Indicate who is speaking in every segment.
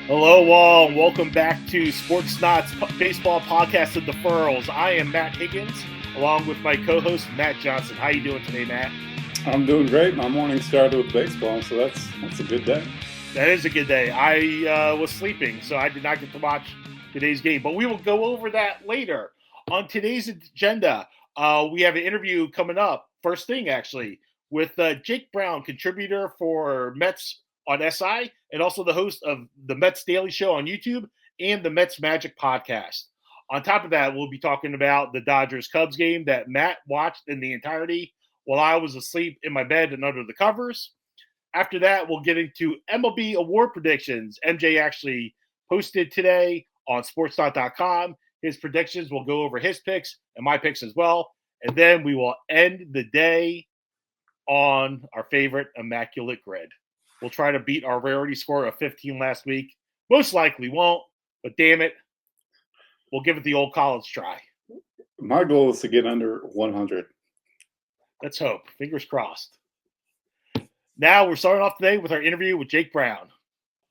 Speaker 1: Hello, all, and welcome back to Sports Knots Baseball Podcast of Deferrals. I am Matt Higgins, along with my co-host Matt Johnson. How you doing today, Matt?
Speaker 2: I'm doing great. My morning started with baseball, so that's a good day.
Speaker 1: That is a good day. I was sleeping, so I did not get to watch today's game, but we will go over that later. On today's agenda, we have an interview coming up, first thing actually, with Jake Brown, contributor for Mets on SI, and also the host of the Mets Daily Show on YouTube and the Mets Magic podcast. On top of that, we'll be talking about the Dodgers-Cubs game that Matt watched in the entirety while I was asleep in my bed and under the covers. After that, we'll get into MLB award predictions. MJ actually posted today on sportsdot.com his predictions. We'll go over his picks and my picks as well. And then we will end the day on our favorite immaculate grid. We'll try to beat our rarity score of 15 last week. Most likely won't, but damn it, we'll give it the old college try.
Speaker 2: My goal is to get under 100.
Speaker 1: Let's hope. Fingers crossed. Now we're starting off today with our interview with Jake Brown.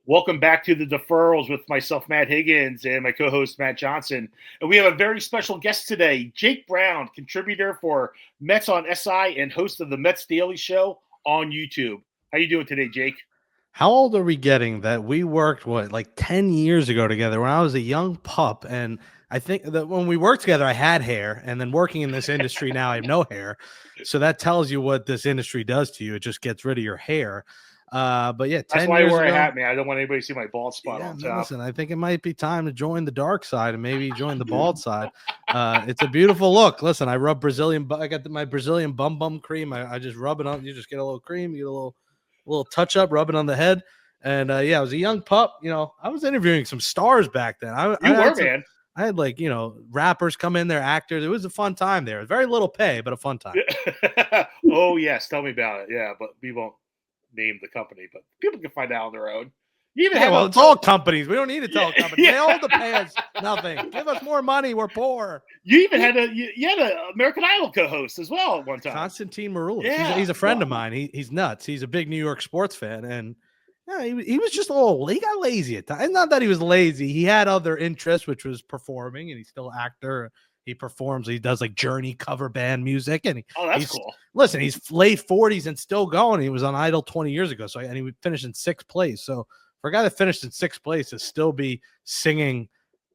Speaker 1: Welcome back to the Deferrals with myself, Matt Higgins, and my co-host, Matt Johnson. And we have a very special guest today, Jake Brown, contributor for Mets on SI and host of the Mets Daily Show on YouTube. How you doing today, Jake?
Speaker 3: How old are we getting that we worked, like 10 years ago together when I was a young pup? And I think that when we worked together, I had hair. And then working in this industry now, I have no hair. So that tells you what this industry does to you. It just gets rid of your hair. But yeah, 10
Speaker 1: That's why
Speaker 3: years
Speaker 1: I wear
Speaker 3: ago,
Speaker 1: a hat, man. I don't want anybody to see my bald spot on top.
Speaker 3: Listen, I think it might be time to join the dark side and maybe join the bald side. It's a beautiful look. Listen, I rub I got my Brazilian bum cream. I just rub it on. You just get a little cream, you get a little touch up, rub it on the head. And I was a young pup. I was interviewing some stars back then.
Speaker 1: Man.
Speaker 3: I had rappers come in there, actors. It was a fun time there. Very little pay, but a fun time.
Speaker 1: Oh, yes. Tell me about it. Yeah, but we won't name the company, but people can find out on their own.
Speaker 3: It's all companies. We don't need to tell companies. They all pay us nothing. Give us more money. We're poor.
Speaker 1: You even had an American Idol co-host as well at one time.
Speaker 3: Constantine Maroulis.
Speaker 1: Yeah.
Speaker 3: He's a friend of mine. He's nuts. He's a big New York sports fan, and he was just he got lazy at times. Not that he was lazy. He had other interests, which was performing, and he's still an actor. He performs. He does Journey cover band music, and
Speaker 1: that's cool.
Speaker 3: Listen, he's late 40s and still going. He was on Idol 20 years ago, and he would finish in 6th place. So for a guy that finished in 6th place to still be singing,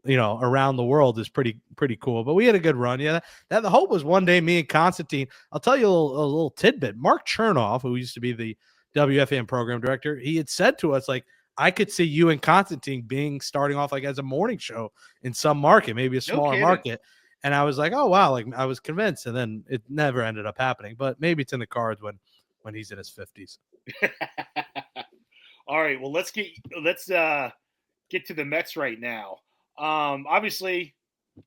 Speaker 3: around the world is pretty cool. But we had a good run. Yeah, that the hope was one day me and Constantine. I'll tell you a little tidbit. Mark Chernoff, who used to be the WFAN program director, he had said to us, I could see you and Constantine starting off as a morning show in some market, maybe a smaller market. And I was like, oh, wow. I was convinced. And then it never ended up happening. But maybe it's in the cards when he's in his 50s.
Speaker 1: All right. Well, let's get to the Mets right now. Obviously,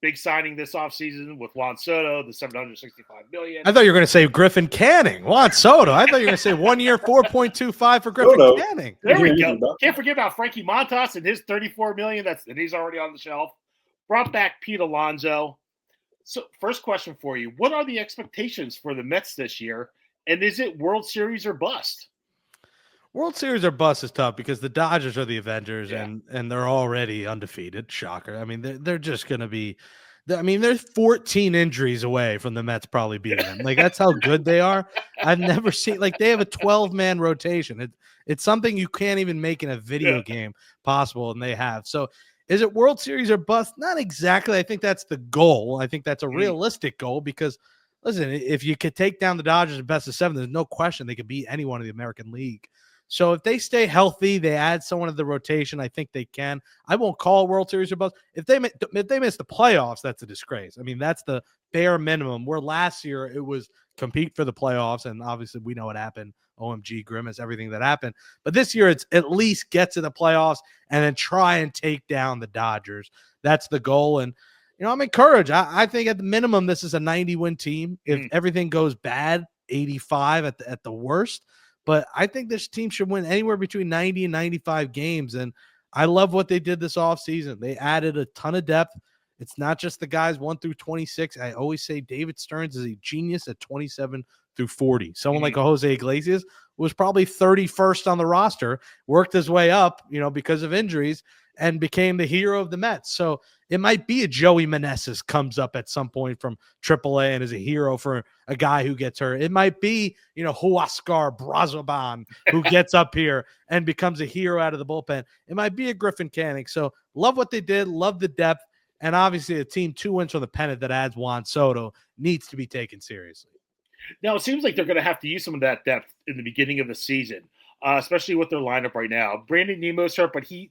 Speaker 1: big signing this offseason with Juan Soto, the $765 million.
Speaker 3: I thought you were going to say Griffin Canning. Juan Soto. I thought you were going to say 1 year, 4.25 for Griffin Canning.
Speaker 1: There we go. Can't forget about Frankie Montas and his $34 million. And he's already on the shelf. Brought back Pete Alonso. So, first question for you. What are the expectations for the Mets this year? And is it World Series or bust?
Speaker 3: World Series or bust is tough because the Dodgers are the Avengers and they're already undefeated. Shocker. I mean, they're just going to be – there's 14 injuries away from the Mets probably beating them. That's how good they are. I've never seen – they have a 12-man rotation. It's something you can't even make in a video game possible, and they have. So – is it World Series or bust? Not exactly. I think that's the goal. I think that's a realistic goal because, listen, if you could take down the Dodgers in best of 7, there's no question they could beat anyone in the American League. So if they stay healthy, they add someone to the rotation, I think they can. I won't call World Series or bust. If they miss the playoffs, that's a disgrace. That's the bare minimum. Where last year it was compete for the playoffs, and obviously we know what happened. OMG, Grimace, everything that happened. But this year, it's at least get to the playoffs and then try and take down the Dodgers. That's the goal. And, I'm encouraged. I think at the minimum, this is a 90-win team. If everything goes bad, 85 at the worst. But I think this team should win anywhere between 90 and 95 games. And I love what they did this offseason. They added a ton of depth. It's not just the guys 1 through 26. I always say David Stearns is a genius at 27 through 40. Someone like a Jose Iglesias was probably 31st on the roster, worked his way up, because of injuries, and became the hero of the Mets. So it might be a Joey Meneses comes up at some point from AAA and is a hero for a guy who gets hurt. It might be, Huascar Brazoban who gets up here and becomes a hero out of the bullpen. It might be a Griffin Canning. So love what they did, love the depth. And obviously a team 2 wins from the pennant that adds Juan Soto needs to be taken seriously.
Speaker 1: Now, it seems like they're going to have to use some of that depth in the beginning of the season, especially with their lineup right now. Brandon Nemo's hurt, but it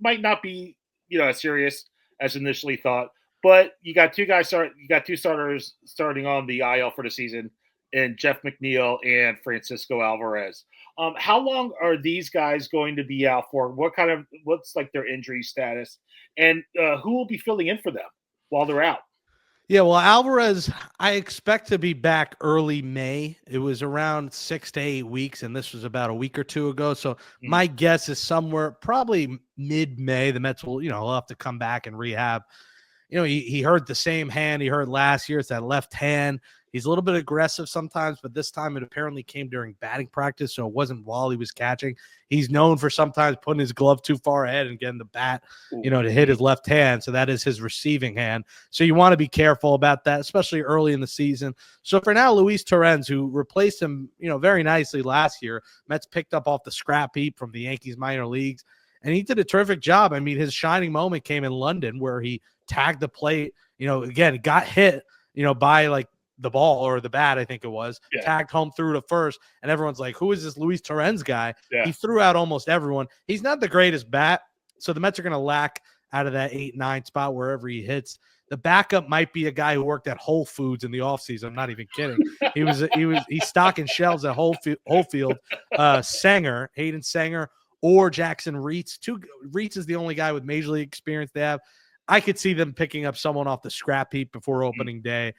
Speaker 1: might not be, as serious as initially thought. But you got two starters starting on the IL for the season, and Jeff McNeil and Francisco Alvarez. How long are these guys going to be out for? What's like their injury status, and who will be filling in for them while they're out?
Speaker 3: Yeah, well, Alvarez, I expect to be back early May. It was around 6 to 8 weeks, and this was about a week or two ago. So my guess is somewhere probably mid-May. The Mets will have to come back and rehab. He hurt the same hand he hurt last year. It's that left hand. He's a little bit aggressive sometimes, but this time it apparently came during batting practice, so it wasn't while he was catching. He's known for sometimes putting his glove too far ahead and getting the bat, to hit his left hand. So that is his receiving hand. So you want to be careful about that, especially early in the season. So for now, Luis Torrens, who replaced him, very nicely last year, Mets picked up off the scrap heap from the Yankees minor leagues, and he did a terrific job. I mean, his shining moment came in London where he tagged the plate, again, got hit, by like the ball or the bat, I think it was, tagged home through to first, and everyone's like, who is this Luis Torrens guy? Yeah. He threw out almost everyone. He's not the greatest bat, so the Mets are going to lack out of that 8-9 spot wherever he hits. The backup might be a guy who worked at Whole Foods in the offseason. I'm not even kidding. He's stocking shelves at Whole Field. Hayden Sanger, or Jackson Reitz. Reitz is the only guy with major league experience they have. I could see them picking up someone off the scrap heap before opening day.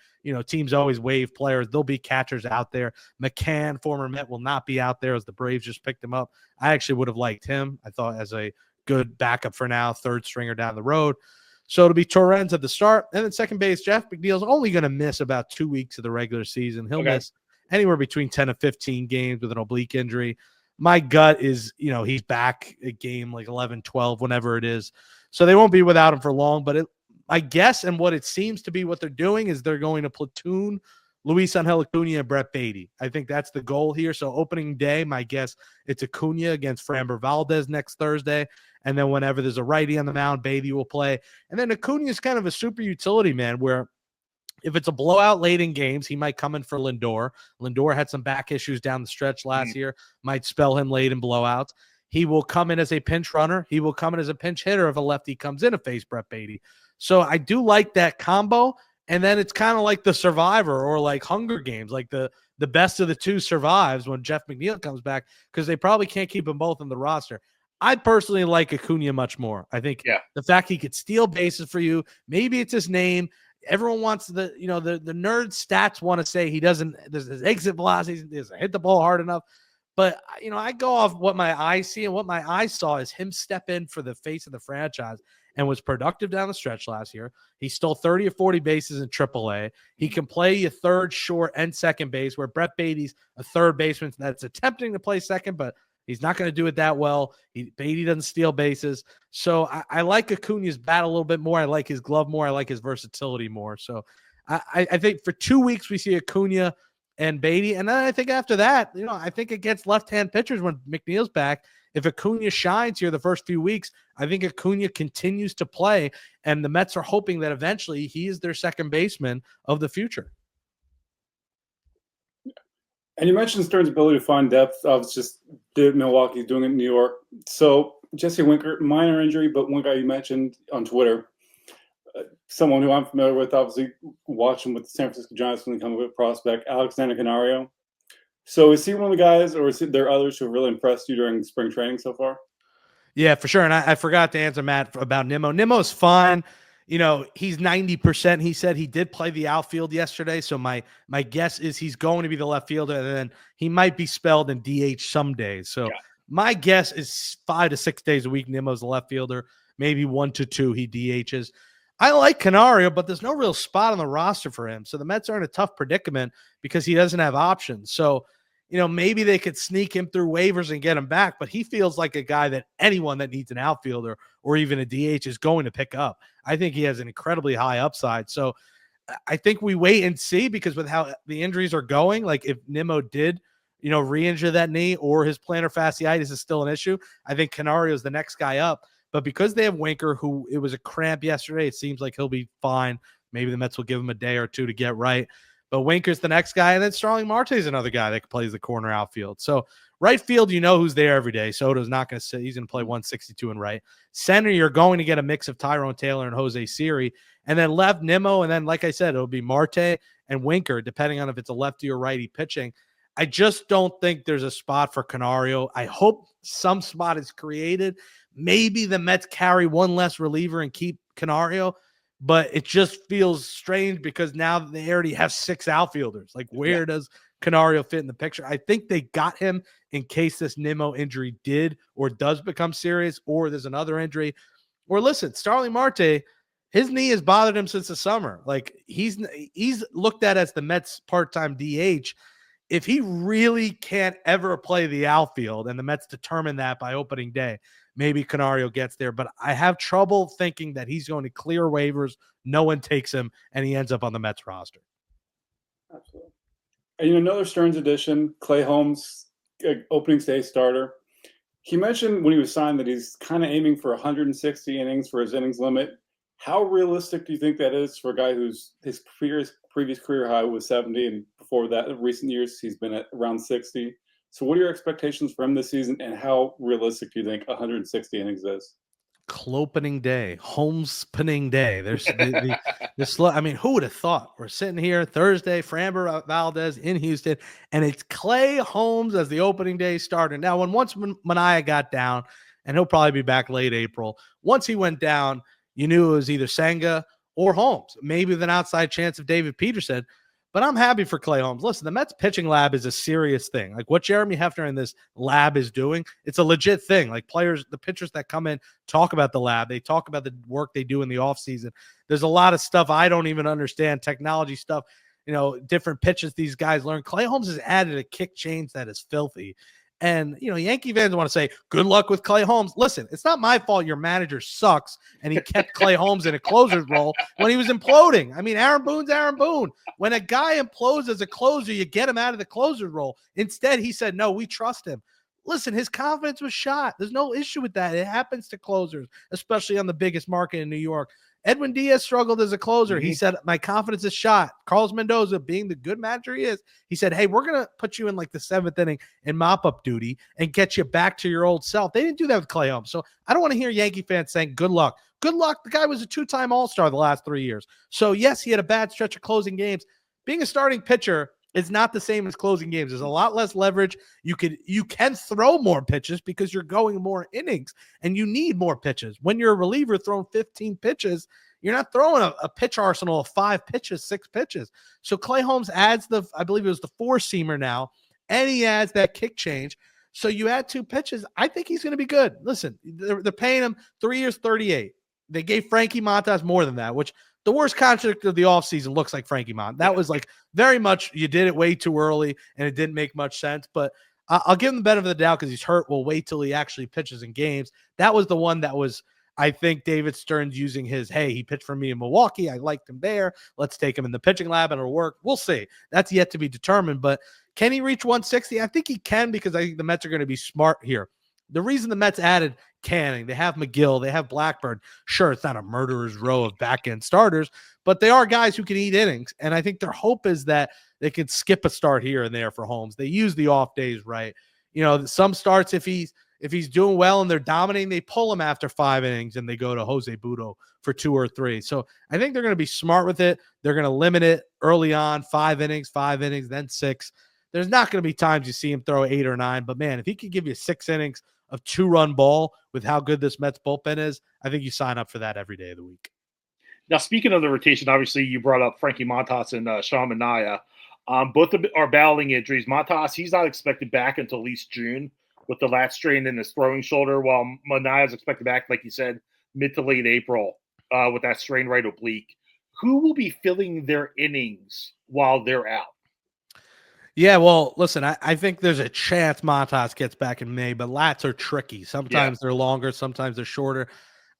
Speaker 3: Teams always waive players. There'll be catchers out there. McCann, former Met, will not be out there as the Braves just picked him up. I actually would have liked him. I thought as a good backup for now, third stringer down the road. So it'll be Torrens at the start. And then second base, Jeff McNeil's only going to miss about 2 weeks of the regular season. He'll miss anywhere between 10 and 15 games with an oblique injury. My gut is, he's back a game like 11, 12, whenever it is. So they won't be without him for long. But I guess, and what it seems to be what they're doing is they're going to platoon Luis Angel Acuna and Brett Beatty. I think that's the goal here. So opening day, my guess, it's Acuna against Framber Valdez next Thursday. And then whenever there's a righty on the mound, Beatty will play. And then Acuna is kind of a super utility man where if it's a blowout late in games, he might come in for Lindor. Lindor had some back issues down the stretch last year, might spell him late in blowouts. He will come in as a pinch runner. He will come in as a pinch hitter if a lefty comes in to face Brett Beatty. So I do like that combo. And then it's kind of like the Survivor or like Hunger Games, like the best of the two survives when Jeff McNeil comes back because they probably can't keep them both on the roster. I personally like Acuna much more. I think the fact he could steal bases for you, maybe it's his name. Everyone wants the nerd stats want to say he doesn't, there's his exit velocity, he doesn't hit the ball hard enough. But, I go off what my eyes see, and what my eyes saw is him step in for the face of the franchise and was productive down the stretch last year. He stole 30 or 40 bases in AAA. He can play a third, short, and second base, where Brett Beatty's a third baseman that's attempting to play second, but he's not going to do it that well. Beatty doesn't steal bases. So I like Acuna's bat a little bit more. I like his glove more. I like his versatility more. So I think for 2 weeks we see Acuna and Beatty. And then I think after that, I think against left-hand pitchers when McNeil's back, if Acuna shines here the first few weeks, I think Acuna continues to play. And the Mets are hoping that eventually he is their second baseman of the future.
Speaker 2: And you mentioned Stearns' ability to find depth. I was just did Milwaukee doing it in New York. So Jesse Winker, minor injury, but one guy you mentioned on Twitter, someone who I'm familiar with, obviously watching with the San Francisco Giants when they come with prospect, Alexander Canario. So is he one of the guys, or is there others who have really impressed you during spring training so far?
Speaker 3: Yeah, for sure. And I forgot to answer Matt about Nimmo. Nimmo's fine. He's 90%. He said he did play the outfield yesterday. So my guess is he's going to be the left fielder, and then he might be spelled in DH some days. So my guess is 5 to 6 days a week, Nimmo's the left fielder, maybe 1 to 2 he DHs. I like Canario, but there's no real spot on the roster for him. So the Mets are in a tough predicament because he doesn't have options. So, maybe they could sneak him through waivers and get him back, but he feels like a guy that anyone that needs an outfielder or even a DH is going to pick up. I think he has an incredibly high upside. So I think we wait and see, because with how the injuries are going, like if Nimmo did, re-injure that knee or his plantar fasciitis is still an issue, I think Canario is the next guy up. But because they have Winker, who it was a cramp yesterday, it seems like he'll be fine. Maybe the Mets will give him a day or two to get right. But Winker's the next guy, and then Starling Marte is another guy that plays the corner outfield. So right field, who's there every day. Soto's not going to sit. He's going to play 162 in right. Center, you're going to get a mix of Tyrone Taylor and Jose Siri. And then left, Nimmo. And then, like I said, it'll be Marte and Winker, depending on if it's a lefty or righty pitching. I just don't think there's a spot for Canario. I hope some spot is created. Maybe the Mets carry one less reliever and keep Canario, but it just feels strange because now they already have 6 outfielders. Like, where does Canario fit in the picture? I think they got him in case this Nimmo injury did or does become serious, or there's another injury. Or listen, Starling Marte, his knee has bothered him since the summer. Like, he's looked at as the Mets part-time DH. If he really can't ever play the outfield, and the Mets determine that by opening day, maybe Canario gets there. But I have trouble thinking that he's going to clear waivers, no one takes him, and he ends up on the Mets roster.
Speaker 2: Absolutely. And another Stearns addition, Clay Holmes, opening day starter. He mentioned when he was signed that he's kind of aiming for 160 innings for his innings limit. How realistic do you think that is for a guy whose his previous career high was 70, and before that, in recent years, he's been at around 60? So what are your expectations for him this season, and how realistic do you think 160 innings is?
Speaker 3: Clopening day, Holmes-pening day. There's I mean, who would have thought? We're sitting here Thursday, Framber Valdez in Houston, and it's Clay Holmes as the opening day starter. Now, once Mania got down, and he'll probably be back late April, once he went down, you knew it was either Senga or Holmes, maybe with an outside chance of David Peterson. But I'm happy for Clay Holmes. Listen, the Mets pitching lab is a serious thing. Like what Jeremy Hefner in this lab is doing, it's a legit thing. Like the pitchers that come in talk about the lab. They talk about the work they do in the offseason. There's a lot of stuff I don't even understand, technology stuff, different pitches these guys learn. Clay Holmes has added a kick change that is filthy. And, Yankee fans want to say, good luck with Clay Holmes. Listen, it's not my fault your manager sucks and he kept Clay Holmes in a closer's role when he was imploding. I mean, Aaron Boone's Aaron Boone. When a guy implodes as a closer, you get him out of the closer's role. Instead, he said, no, we trust him. Listen, his confidence was shot. There's no issue with that. It happens to closers, especially on the biggest market in New York. Edwin Diaz struggled as a closer. He said, my confidence is shot. Carlos Mendoza, being the good manager he is, he said, hey, we're going to put you in like the 7th inning in mop-up duty and get you back to your old self. They didn't do that with Clay Holmes. So I don't want to hear Yankee fans saying, good luck. Good luck. The guy was a 2-time All-Star the last 3 years. So, yes, he had a bad stretch of closing games. Being a starting pitcher is not the same as closing games. There's a lot less leverage. You can throw more pitches because you're going more innings and you need more pitches. When you're a reliever throwing 15 pitches, you're not throwing a pitch arsenal of 5 pitches, 6 pitches. So Clay Holmes adds I believe it was the 4-seamer now, and he adds that kick change. So you add 2 pitches. I think he's going to be good. Listen, they're paying him 3 years, 38. They gave Frankie Montas more than that, which the worst contract of the offseason looks like Frankie Montas. That was like very much, you did it way too early and it didn't make much sense. But I'll give him the benefit of the doubt because he's hurt. We'll wait till he actually pitches in games. That was the one that was, I think, David Stearns using his, hey, he pitched for me in Milwaukee. I liked him there. Let's take him in the pitching lab and it'll work. We'll see. That's yet to be determined. But can he reach 160? I think he can because I think the Mets are going to be smart here. The reason the Mets added Canning, they have McGill, they have Blackburn. Sure, it's not a murderer's row of back-end starters, but they are guys who can eat innings. And I think their hope is that they can skip a start here and there for Holmes. They use the off days right. Some starts, if he's doing well and they're dominating, they pull him after 5 innings and they go to Jose Budo for 2 or 3. So I think they're going to be smart with it. They're going to limit it early on, 5 innings, then 6. There's not going to be times you see him throw 8 or 9, but man, if he could give you 6 innings of 2-run ball with how good this Mets bullpen is, I think you sign up for that every day of the week.
Speaker 1: Now, speaking of the rotation, obviously you brought up Frankie Montas and Sean Manaea. Both are battling injuries. Montas, he's not expected back until at least June with the lat strain in his throwing shoulder, while Manaea is expected back, like you said, mid to late April with that strained right oblique. Who will be filling their innings while they're out?
Speaker 3: Yeah, well, listen, I think there's a chance Montas gets back in May, but lats are tricky. Sometimes they're longer, sometimes they're shorter.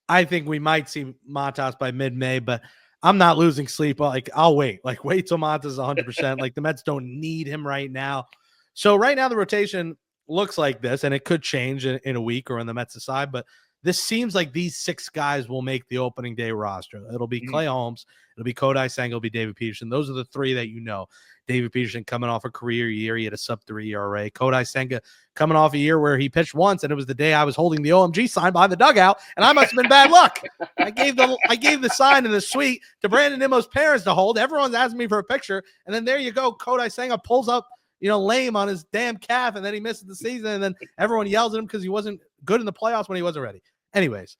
Speaker 3: I think we might see Montas by mid-May, but I'm not losing sleep. Like, I'll wait. Like, wait till Montas is 100%. Like, the Mets don't need him right now. So right now the rotation looks like this, and it could change in a week or when the Mets decide, but this seems like these 6 guys will make the opening day roster. It'll be Clay Holmes, it'll be Kodai Senga, it'll be David Peterson. Those are the 3 that you know. David Peterson coming off a career year. He had a sub-3 ERA. Kodai Senga coming off a year where he pitched once, and it was the day I was holding the OMG sign behind the dugout, and I must have been bad luck. I gave the sign in the suite to Brandon Nimmo's parents to hold. Everyone's asking me for a picture, and then there you go. Kodai Senga pulls up, lame on his damn calf, and then he misses the season, and then everyone yells at him because he wasn't good in the playoffs when he wasn't ready. Anyways,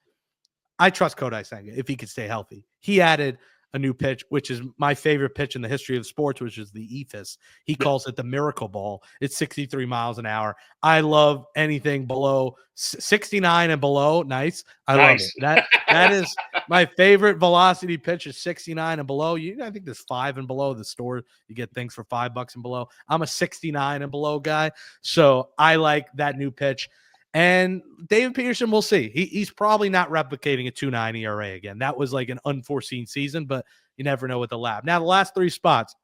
Speaker 3: I trust Kodai Senga if he could stay healthy. He added a new pitch, which is my favorite pitch in the history of sports, which is the ephus. He calls it the miracle ball. It's 63 miles an hour. I love anything below 69 and below. Nice. I love it. That is my favorite velocity pitch is 69 and below. I think there's 5 and below the store. You get things for $5 and below. I'm a 69 and below guy. So I like that new pitch. And David Peterson, we'll see. He's probably not replicating a 2.9 ERA again. That was like an unforeseen season, but you never know with the lab. Now, the last 3 spots,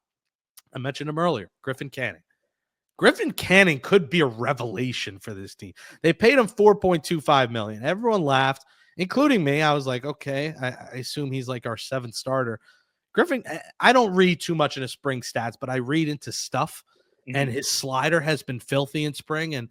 Speaker 3: I mentioned him earlier, Griffin Canning. Griffin Canning could be a revelation for this team. They paid him $4.25 million. Everyone laughed, including me. I was like, okay, I assume he's like our 7th starter. Griffin, I don't read too much into spring stats, but I read into stuff, and his slider has been filthy in spring, and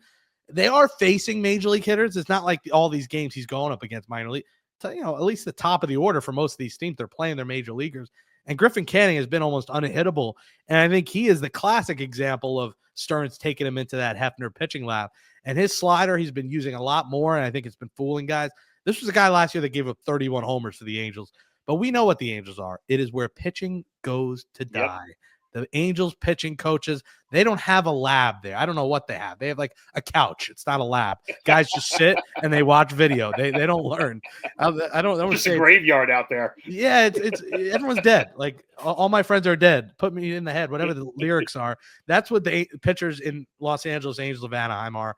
Speaker 3: they are facing major league hitters. It's not like all these games he's going up against minor league. At least the top of the order for most of these teams, they're playing their major leaguers. And Griffin Canning has been almost unhittable. And I think he is the classic example of Stearns taking him into that Hefner pitching lab. And his slider, he's been using a lot more, and I think it's been fooling guys. This was a guy last year that gave up 31 homers to the Angels. But we know what the Angels are. It is where pitching goes to die. The Angels pitching coaches, they don't have a lab there. I don't know what they have. They have like a couch. It's not a lab. Guys just sit and they watch video. They don't learn. I don't
Speaker 1: just
Speaker 3: say
Speaker 1: a graveyard out there.
Speaker 3: Yeah, it's everyone's dead. Like all my friends are dead. Put me in the head, whatever the lyrics are. That's what the pitchers in Los Angeles Angels of Anaheim are.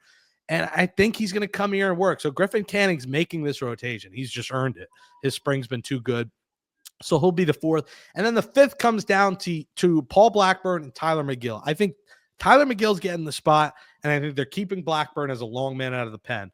Speaker 3: And I think he's going to come here and work. So Griffin Canning's making this rotation. He's just earned it. His spring's been too good. So he'll be the 4th. And then the 5th comes down to Paul Blackburn and Tyler McGill. I think Tyler McGill's getting the spot, and I think they're keeping Blackburn as a long man out of the pen.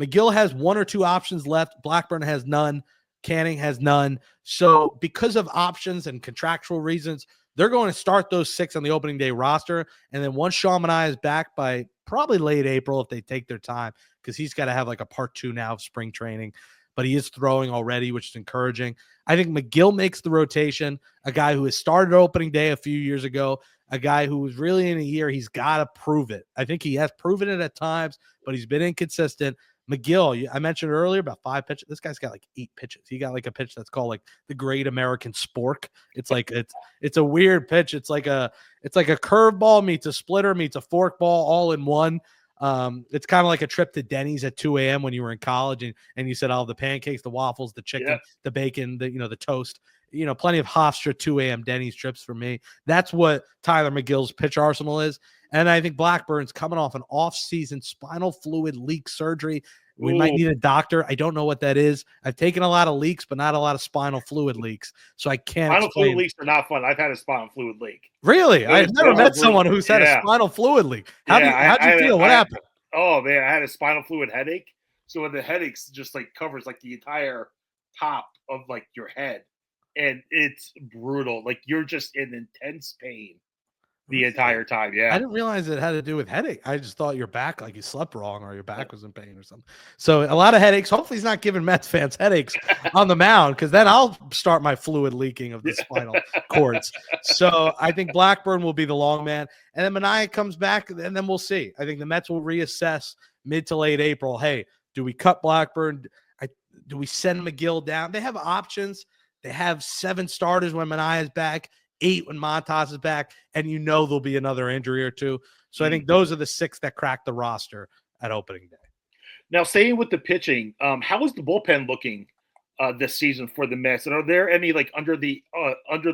Speaker 3: McGill has 1 or 2 options left. Blackburn has none. Canning has none. So because of options and contractual reasons, they're going to start those 6 on the opening day roster. And then once Sean Manaea is back by probably late April, if they take their time, because he's got to have like a part 2 now of spring training. But he is throwing already, which is encouraging. I think McGill makes the rotation, a guy who has started opening day a few years ago, a guy who was really in a year. He's got to prove it. I think he has proven it at times, but he's been inconsistent. McGill, I mentioned earlier about 5 pitches. This guy's got like 8 pitches. He got like a pitch that's called like the Great American Spork. It's like it's a weird pitch. It's like a curveball meets a splitter meets a forkball all in one. It's kind of like a trip to Denny's at 2 a.m. when you were in college and you said, the pancakes, the waffles, the chicken, the bacon, the toast, plenty of Hofstra 2 a.m. Denny's trips for me. That's what Tyler McGill's pitch arsenal is. And I think Blackburn's coming off an off-season spinal fluid leak surgery. We might need a doctor. I don't know what that is. I've taken a lot of leaks, but not a lot of spinal fluid leaks. So I can't
Speaker 1: Spinal
Speaker 3: explain.
Speaker 1: fluid leaks are not fun. I've had a spinal fluid leak.
Speaker 3: Really? I've never met someone who's had a spinal fluid leak. How'd you feel? What happened?
Speaker 1: Oh, man, I had a spinal fluid headache. So when the headaches just like covers like the entire top of like your head, and it's brutal. Like you're just in intense pain the entire time. Yeah.
Speaker 3: I didn't realize it had to do with headache. I just thought your back, like you slept wrong or your back was in pain or something. So a lot of headaches. Hopefully he's not giving Mets fans headaches on the mound, because then I'll start my fluid leaking of the spinal cords. So I think Blackburn will be the long man. And then Manaea comes back, and then we'll see. I think the Mets will reassess mid to late April. Hey, do we cut Blackburn? Do we send McGill down? They have options. They have 7 starters when Manaea is back, 8 when Montas is back, and there'll be another injury or 2. So I think those are the 6 that crack the roster at opening day.
Speaker 1: Now, staying with the pitching, how is the bullpen looking this season for the Mets? And are there any like under the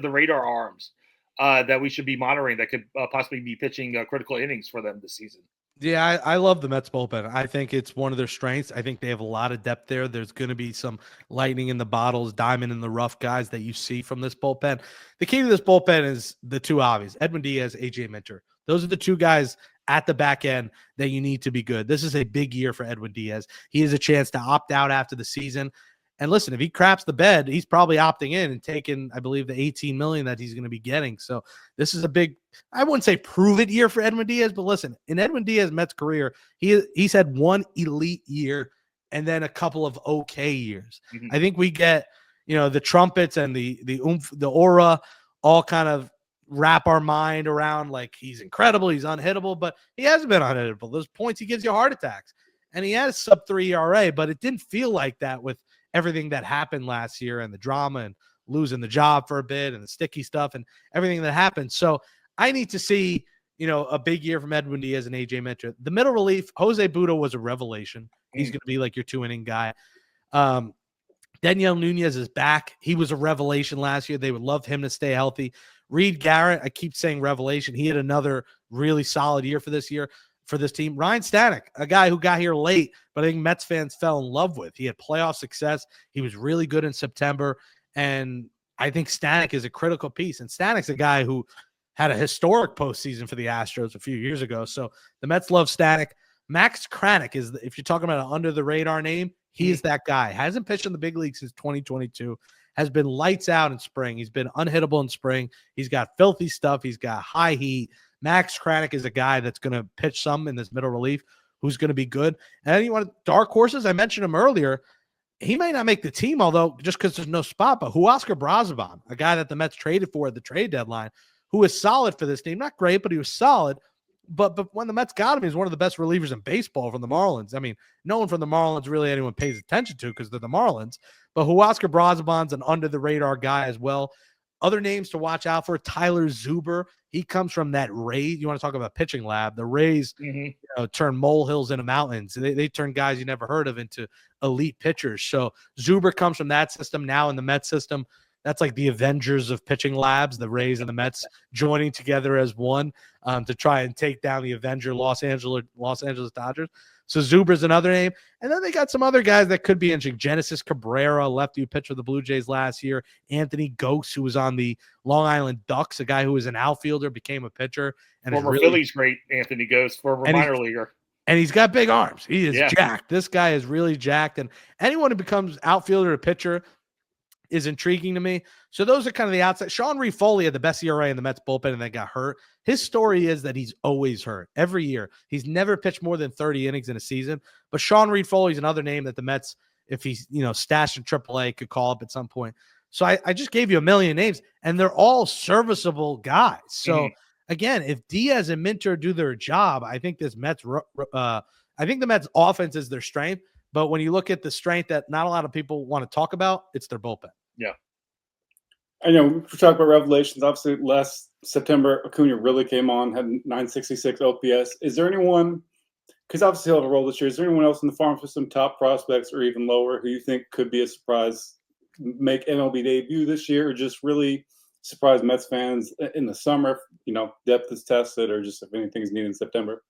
Speaker 1: radar arms that we should be monitoring that could possibly be pitching critical innings for them this season.
Speaker 3: Yeah, I love the Mets bullpen. I think it's one of their strengths. I think they have a lot of depth there. There's going to be some lightning in the bottles, diamond in the rough guys that you see from this bullpen. The key to this bullpen is the two obvious: Edwin Diaz, AJ Minter. Those are the two guys at the back end that you need to be good. This is a big year for Edwin Diaz. He has a chance to opt out after the season. And listen, if he craps the bed, he's probably opting in and taking, I believe, the $18 million that he's going to be getting. So this is a big, I wouldn't say prove it year for Edwin Diaz, but listen, in Edwin Diaz Mets career, he's had one elite year and then a couple of okay years. Mm-hmm. I think we get, the trumpets and the oomph, the aura, all kind of wrap our mind around like he's incredible, he's unhittable, but he hasn't been unhittable. Those points, he gives you heart attacks, and he has sub-3 ERA, but it didn't feel like that with everything that happened last year and the drama and losing the job for a bit and the sticky stuff and everything that happened. So I need to see, a big year from Edwin Diaz and AJ Minter. The middle relief, Jose Budo was a revelation. He's going to be like your 2-inning guy. Daniel Nunez is back. He was a revelation last year. They would love him to stay healthy. Reed Garrett, I keep saying revelation. He had another really solid year for this team. Ryan Stanek, a guy who got here late, but I think Mets fans fell in love with. He had playoff success. He was really good in September, and I think Stanek is a critical piece. And Stanek's a guy who had a historic postseason for the Astros a few years ago. So the Mets love Stanek. Max Kranick is, if you're talking about an under-the-radar name, he is that guy. Hasn't pitched in the big league since 2022. Has been lights out in spring. He's been unhittable in spring. He's got filthy stuff. He's got high heat. Max Kranick is a guy that's going to pitch some in this middle relief who's going to be good. And you want dark horses? I mentioned him earlier. He may not make the team, although just because there's no spot, but Huascar Brazoban, a guy that the Mets traded for at the trade deadline, who is solid for this team. Not great, but he was solid. But when the Mets got him, he's one of the best relievers in baseball from the Marlins. I mean, no one from the Marlins really anyone pays attention to because they're the Marlins. But Huascar Brazoban's an under-the-radar guy as well. Other names to watch out for: Tyler Zuber. He comes from that Rays. You want to talk about pitching lab? The Rays turn molehills into mountains. They turn guys you never heard of into elite pitchers. So Zuber comes from that system. Now in the Mets system, that's like the Avengers of pitching labs, the Rays and the Mets joining together as one to try and take down the Avenger Los Angeles Dodgers. So Zuber's another name. And then they got some other guys that could be interesting. Genesis Cabrera, lefty who pitched for the Blue Jays last year. Anthony Gose, who was on the Long Island Ducks, a guy who was an outfielder, became a pitcher. And
Speaker 1: former Phillies great Anthony Gose, former minor leaguer.
Speaker 3: And he's got big arms. He is jacked. This guy is really jacked. And anyone who becomes outfielder or pitcher is intriguing to me. So those are kind of the outside. Sean Reed-Foley had the best ERA in the Mets bullpen and then got hurt. His story is that he's always hurt every year. He's never pitched more than 30 innings in a season. But Sean Reed-Foley is another name that the Mets, if he's stashed in AAA, could call up at some point. So I just gave you a million names, and they're all serviceable guys. So again, if Diaz and Minter do their job, I think the Mets offense is their strength. But when you look at the strength that not a lot of people want to talk about, it's their bullpen.
Speaker 1: Yeah.
Speaker 2: I know we talk about revelations. Obviously, last September, Acuna really came on, had 966 OPS. Is there anyone, because obviously he'll have a role this year, is there anyone else in the farm system, top prospects or even lower, who you think could be a surprise, make MLB debut this year, or just really surprise Mets fans in the summer? Depth is tested, or just if anything's needed in September.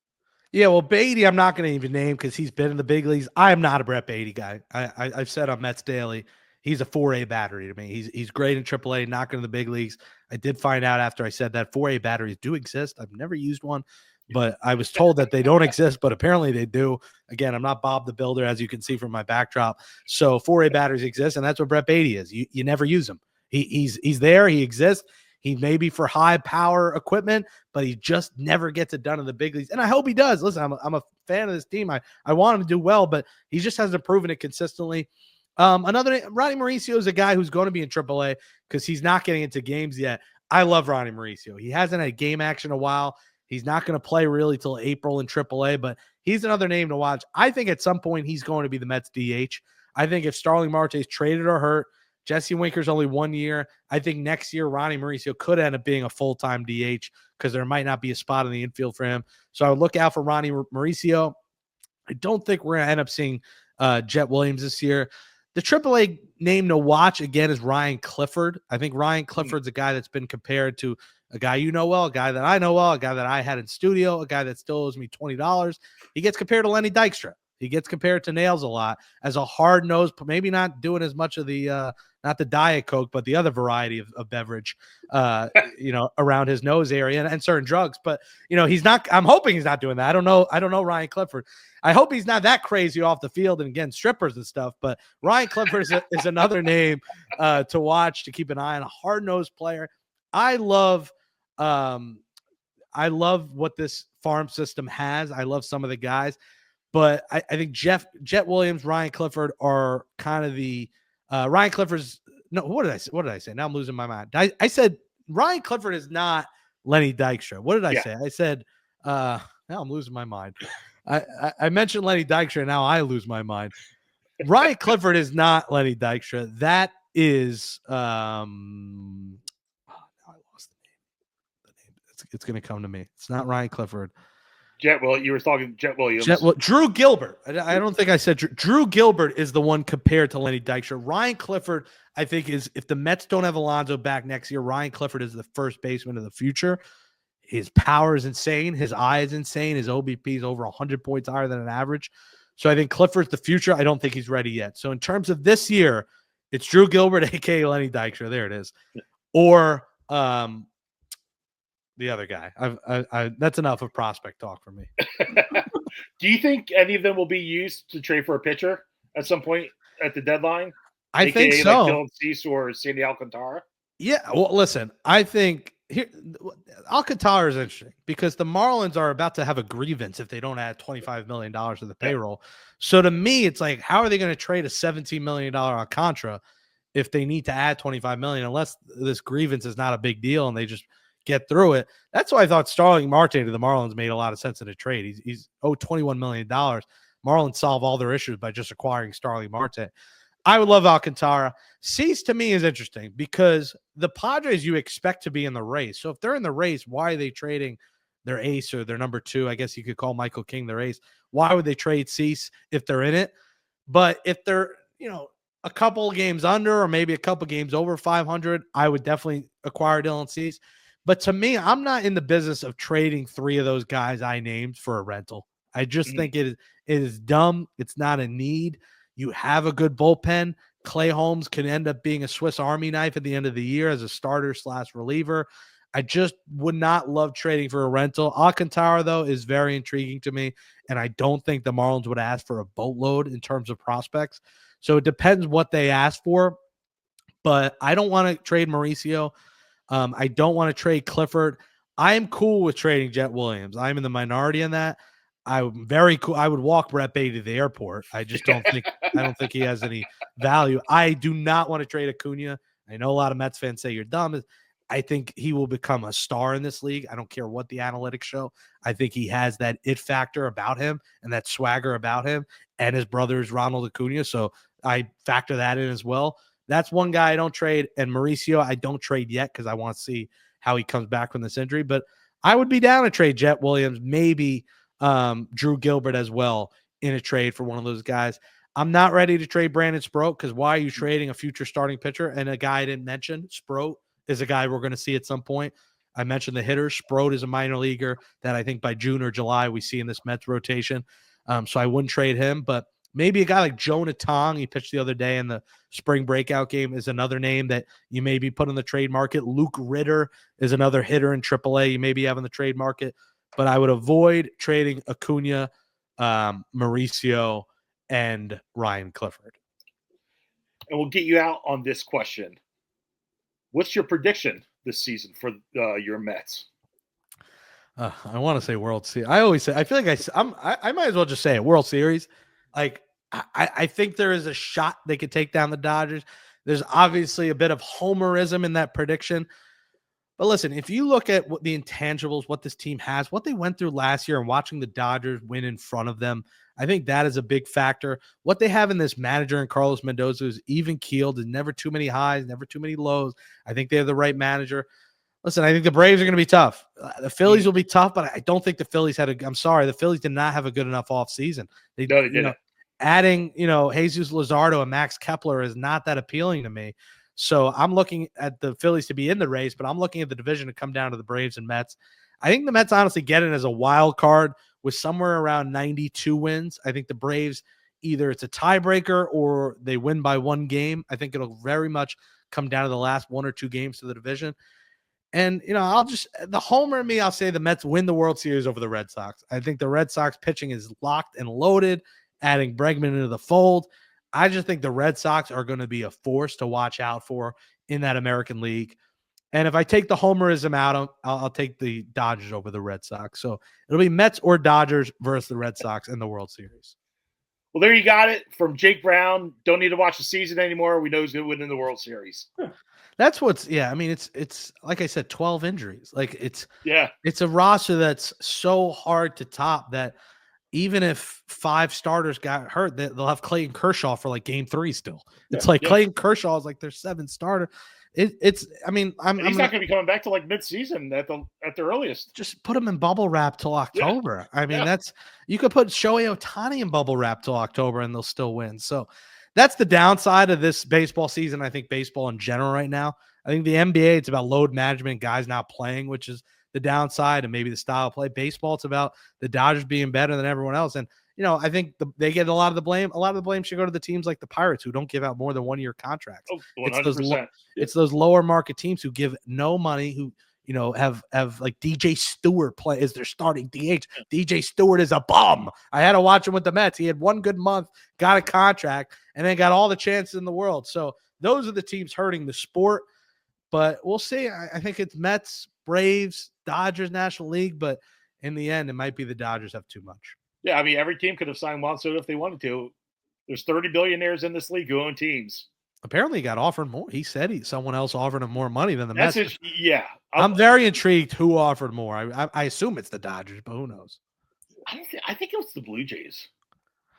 Speaker 3: Yeah, well, Beatty, I'm not going to even name because he's been in the big leagues. I am not a Brett Beatty guy. I've said on Mets Daily, he's a 4A battery to me. He's great in AAA, not going to the big leagues. I did find out after I said that 4A batteries do exist. I've never used one, but I was told that they don't exist, but apparently they do. Again, I'm not Bob the Builder, as you can see from my backdrop. So 4A batteries exist, and that's what Brett Beatty is. You never use him. He's there. He exists. He may be for high power equipment, but he just never gets it done in the big leagues. And I hope he does. Listen, I'm a fan of this team. I want him to do well, but he just hasn't proven it consistently. Ronnie Mauricio is a guy who's going to be in AAA because he's not getting into games yet. I love Ronnie Mauricio. He hasn't had game action in a while. He's not going to play really till April in AAA, but he's another name to watch. I think at some point he's going to be the Mets DH. I think if Starling Marte is traded or hurt, Jesse Winker's only 1 year. I think next year Ronnie Mauricio could end up being a full-time DH because there might not be a spot in the infield for him. So I would look out for Ronnie Mauricio. I don't think we're going to end up seeing Jet Williams this year. The AAA name to watch, again, is Ryan Clifford. I think Ryan Clifford's a guy that's been compared to a guy you know well, a guy that I know well, a guy that I had in studio, a guy that still owes me $20. He gets compared to Lenny Dykstra. He gets compared to Nails a lot as a hard-nosed, maybe not doing as much of the not the Diet Coke, but the other variety of beverage, around his nose area and certain drugs. But, he's not – I'm hoping he's not doing that. I don't know Ryan Clifford. I hope he's not that crazy off the field and, again, strippers and stuff. But Ryan Clifford is another name to watch, to keep an eye on, a hard-nosed player. I love what this farm system has. I love some of the guys. But I think Jet Williams, Ryan Clifford are kind of the Ryan Clifford's. No, what did I say? Now I'm losing my mind. I said Ryan Clifford is not Lenny Dykstra. What did I say? I said now I'm losing my mind. I mentioned Lenny Dykstra. Now I lose my mind. Ryan Clifford is not Lenny Dykstra. That is I lost the name. It's going to come to me. It's not Ryan Clifford.
Speaker 1: You were talking Jet Williams.
Speaker 3: Drew Gilbert. I don't think I said Drew Gilbert is the one compared to Lenny Dykstra. Ryan Clifford, I think, is, if the Mets don't have Alonso back next year, Ryan Clifford is the first baseman of the future. His power is insane. His eye is insane. His OBP is over 100 points higher than an average. So I think Clifford's the future. I don't think he's ready yet. So in terms of this year, it's Drew Gilbert, a.k.a. Lenny Dykstra. There it is. Or the other guy. That's enough of prospect talk for me.
Speaker 1: Do you think any of them will be used to trade for a pitcher at some point at the deadline?
Speaker 3: I think so.
Speaker 1: Like Dylan Cease or Sandy Alcantara?
Speaker 3: Yeah. Well, listen, I think Alcantara is interesting because the Marlins are about to have a grievance if they don't add $25 million to the payroll. So to me, it's like, how are they going to trade a $17 million Alcantara if they need to add $25 million, unless this grievance is not a big deal and they just get through it? That's why I thought Starling Marte to the Marlins made a lot of sense in a trade. He's owed $21 million. Marlins solve all their issues by just acquiring Starling Marte. I would love Alcantara. Cease to me is interesting because the Padres you expect to be in the race. So if they're in the race, why are they trading their ace or their number two? I guess you could call Michael King their ace. Why would they trade Cease if they're in it? But if they're, a couple games under or maybe a couple games over 500, I would definitely acquire Dylan Cease. But to me, I'm not in the business of trading three of those guys I named for a rental. I just think it is dumb. It's not a need. You have a good bullpen. Clay Holmes can end up being a Swiss Army knife at the end of the year as a starter/reliever. I just would not love trading for a rental. Alcantara, though, is very intriguing to me, and I don't think the Marlins would ask for a boatload in terms of prospects. So it depends what they ask for, but I don't want to trade Mauricio. I don't want to trade Clifford. I am cool with trading Jet Williams. I'm in the minority in that. I'm very cool. I would walk Brett Baty to the airport. I just don't think he has any value. I do not want to trade Acuna. I know a lot of Mets fans say you're dumb. I think he will become a star in this league. I don't care what the analytics show. I think he has that it factor about him and that swagger about him, and his brother is Ronald Acuna. So I factor that in as well. That's one guy I don't trade. And Mauricio, I don't trade yet because I want to see how he comes back from this injury. But I would be down to trade Jet Williams, maybe Drew Gilbert as well in a trade for one of those guys. I'm not ready to trade Brandon Sproat because why are you trading a future starting pitcher and a guy I didn't mention? Sproat is a guy we're going to see at some point. I mentioned the hitter. Sproat is a minor leaguer that I think by June or July we see in this Mets rotation. So I wouldn't trade him, but maybe a guy like Jonah Tong, he pitched the other day in the spring breakout game, is another name that you maybe put in the trade market. Luke Ritter is another hitter in AAA you maybe have in the trade market. But I would avoid trading Acuna, Mauricio, and Ryan Clifford.
Speaker 1: And we'll get you out on this question. What's your prediction this season for your Mets?
Speaker 3: I want to say World Series. I always say, I feel like I might as well just say it, World Series. Like, I think there is a shot they could take down the Dodgers. There's obviously a bit of homerism in that prediction. But listen, if you look at what the intangibles, what this team has, what they went through last year and watching the Dodgers win in front of them, I think that is a big factor. What they have in this manager and Carlos Mendoza is even keeled. There's never too many highs, never too many lows. I think they have the right manager. Listen, I think the Braves are going to be tough. The Phillies will be tough, but I don't think the Phillies the Phillies did not have a good enough offseason.
Speaker 1: They didn't.
Speaker 3: Adding, Jesus Luzardo and Max Kepler is not that appealing to me. So I'm looking at the Phillies to be in the race, but I'm looking at the division to come down to the Braves and Mets. I think the Mets honestly get it as a wild card with somewhere around 92 wins. I think the Braves, either it's a tiebreaker or they win by one game. I think it'll very much come down to the last 1 or 2 games to the division. And, the homer in me, I'll say the Mets win the World Series over the Red Sox. I think the Red Sox pitching is locked and loaded, adding Bregman into the fold. I just think the Red Sox are going to be a force to watch out for in that American League. And if I take the homerism out, I'll take the Dodgers over the Red Sox. So it'll be Mets or Dodgers versus the Red Sox in the World Series.
Speaker 1: Well, there you got it from Jake Brown. Don't need to watch the season anymore. We know he's going to win in the World Series.
Speaker 3: That's it's like I said, 12 injuries. Like it's a roster that's so hard to top that even if 5 starters got hurt, they'll have Clayton Kershaw for like game 3 still. It's like Clayton Kershaw is like their 7th starter. He's not going
Speaker 1: to be coming back to like mid-season at the earliest.
Speaker 3: Just put him in bubble wrap till October. You could put Shohei Ohtani in bubble wrap till October and they'll still win. So that's the downside of this baseball season. I think baseball in general right now. I think the NBA, it's about load management, guys not playing, which is the downside, and maybe the style of play. Baseball, it's about the Dodgers being better than everyone else. And, I think they get a lot of the blame. A lot of the blame should go to the teams like the Pirates who don't give out more than 1-year contracts.
Speaker 1: Oh, 100%.
Speaker 3: It's those lower market teams who give no money, who have like DJ Stewart play as their starting DH. DJ Stewart is a bum. I had to watch him with the Mets. He had 1 good month, got a contract, and then got all the chances in the world. So those are the teams hurting the sport. But we'll see. I think it's Mets, Braves, Dodgers, National League. But in the end, it might be the Dodgers have too much.
Speaker 1: Yeah, every team could have signed Juan Soto if they wanted to. There's 30 billionaires in this league who own teams.
Speaker 3: Apparently, he got offered more. He said someone else offered him more money than the Mets.
Speaker 1: I'm
Speaker 3: very intrigued who offered more. I assume it's the Dodgers, but who knows?
Speaker 1: I think it was the Blue Jays.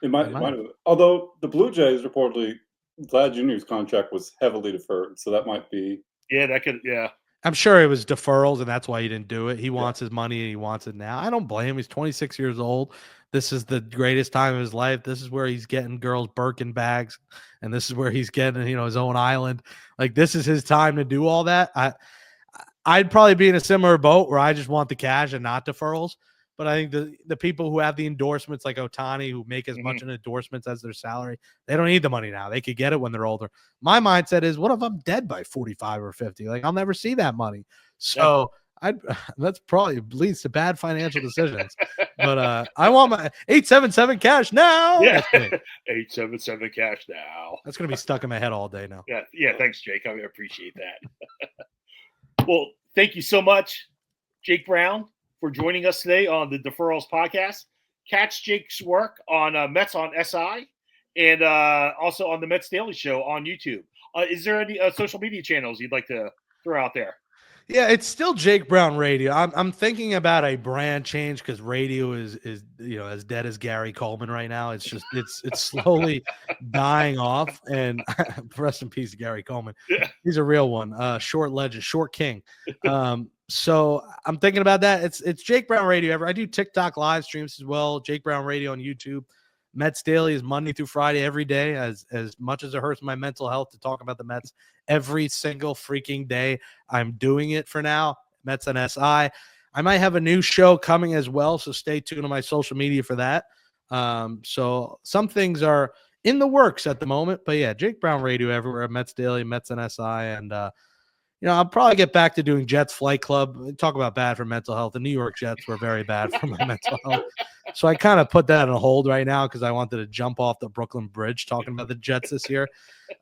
Speaker 2: It might have. Although the Blue Jays reportedly, Vlad Jr.'s contract was heavily deferred, so that might be.
Speaker 1: Yeah, that could. Yeah,
Speaker 3: I'm sure it was deferrals, and that's why he didn't do it. He wants his money, and he wants it now. I don't blame him. He's 26 years old. This is the greatest time of his life. This is where he's getting girls Birkin bags, and this is where he's getting, his own island. Like, this is his time to do all that. I'd probably be in a similar boat where I just want the cash and not deferrals. But I think the people who have the endorsements like Ohtani, who make as much in endorsements as their salary, they don't need the money now. They could get it when they're older. My mindset is, what if I'm dead by 45 or 50? Like, I'll never see that money. So that's probably leads to bad financial decisions. But I want my 877 cash now.
Speaker 1: Yeah, 877 cash now.
Speaker 3: That's going to be stuck in my head all day now.
Speaker 1: Yeah. Thanks, Jake. I appreciate that. Well, thank you so much, Jake Brown, for joining us today on the Deferrals podcast. Catch Jake's work on Mets on SI and also on the Mets Daily Show on YouTube. Is there any social media channels you'd like to throw out there?
Speaker 3: Yeah, it's still Jake Brown Radio. I'm thinking about a brand change because radio is as dead as Gary Coleman right now. It's just it's slowly dying off. And rest in peace, Gary Coleman. Yeah. He's a real one. Short legend, short king. So I'm thinking about that. It's Jake Brown Radio. I do TikTok live streams as well. Jake Brown Radio on YouTube. Mets Daily is Monday through Friday every day. As much as it hurts my mental health to talk about the Mets every single freaking day, I'm doing it for now. Mets and SI. I might have a new show coming as well, so stay tuned on my social media for that. So some things are in the works at the moment, but yeah, Jake Brown Radio everywhere. Mets Daily, Mets and SI, and I'll probably get back to doing Jets Flight Club. Talk about bad for mental health. The New York Jets were very bad for my mental health. So I kind of put that on hold right now because I wanted to jump off the Brooklyn Bridge talking about the Jets this year.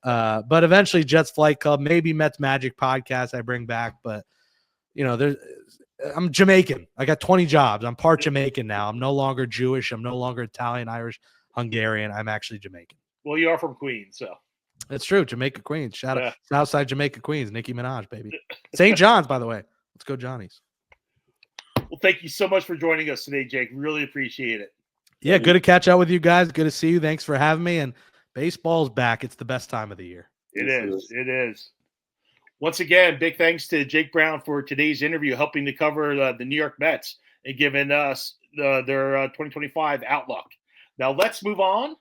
Speaker 3: But eventually Jets Flight Club, maybe Mets Magic podcast I bring back. But, I'm Jamaican. I got 20 jobs. I'm part Jamaican now. I'm no longer Jewish. I'm no longer Italian, Irish, Hungarian. I'm actually Jamaican.
Speaker 1: Well, you are from Queens, so.
Speaker 3: It's true. Jamaica, Queens. Shout out Southside Jamaica, Queens. Nicki Minaj, baby. St. John's, by the way. Let's go, Johnny's.
Speaker 1: Well, thank you so much for joining us today, Jake. Really appreciate it.
Speaker 3: Yeah, good to catch up with you guys. Good to see you. Thanks for having me. And baseball's back. It's the best time of the year.
Speaker 1: It is. Once again, big thanks to Jake Brown for today's interview, helping to cover the New York Mets and giving us their 2025 outlook. Now let's move on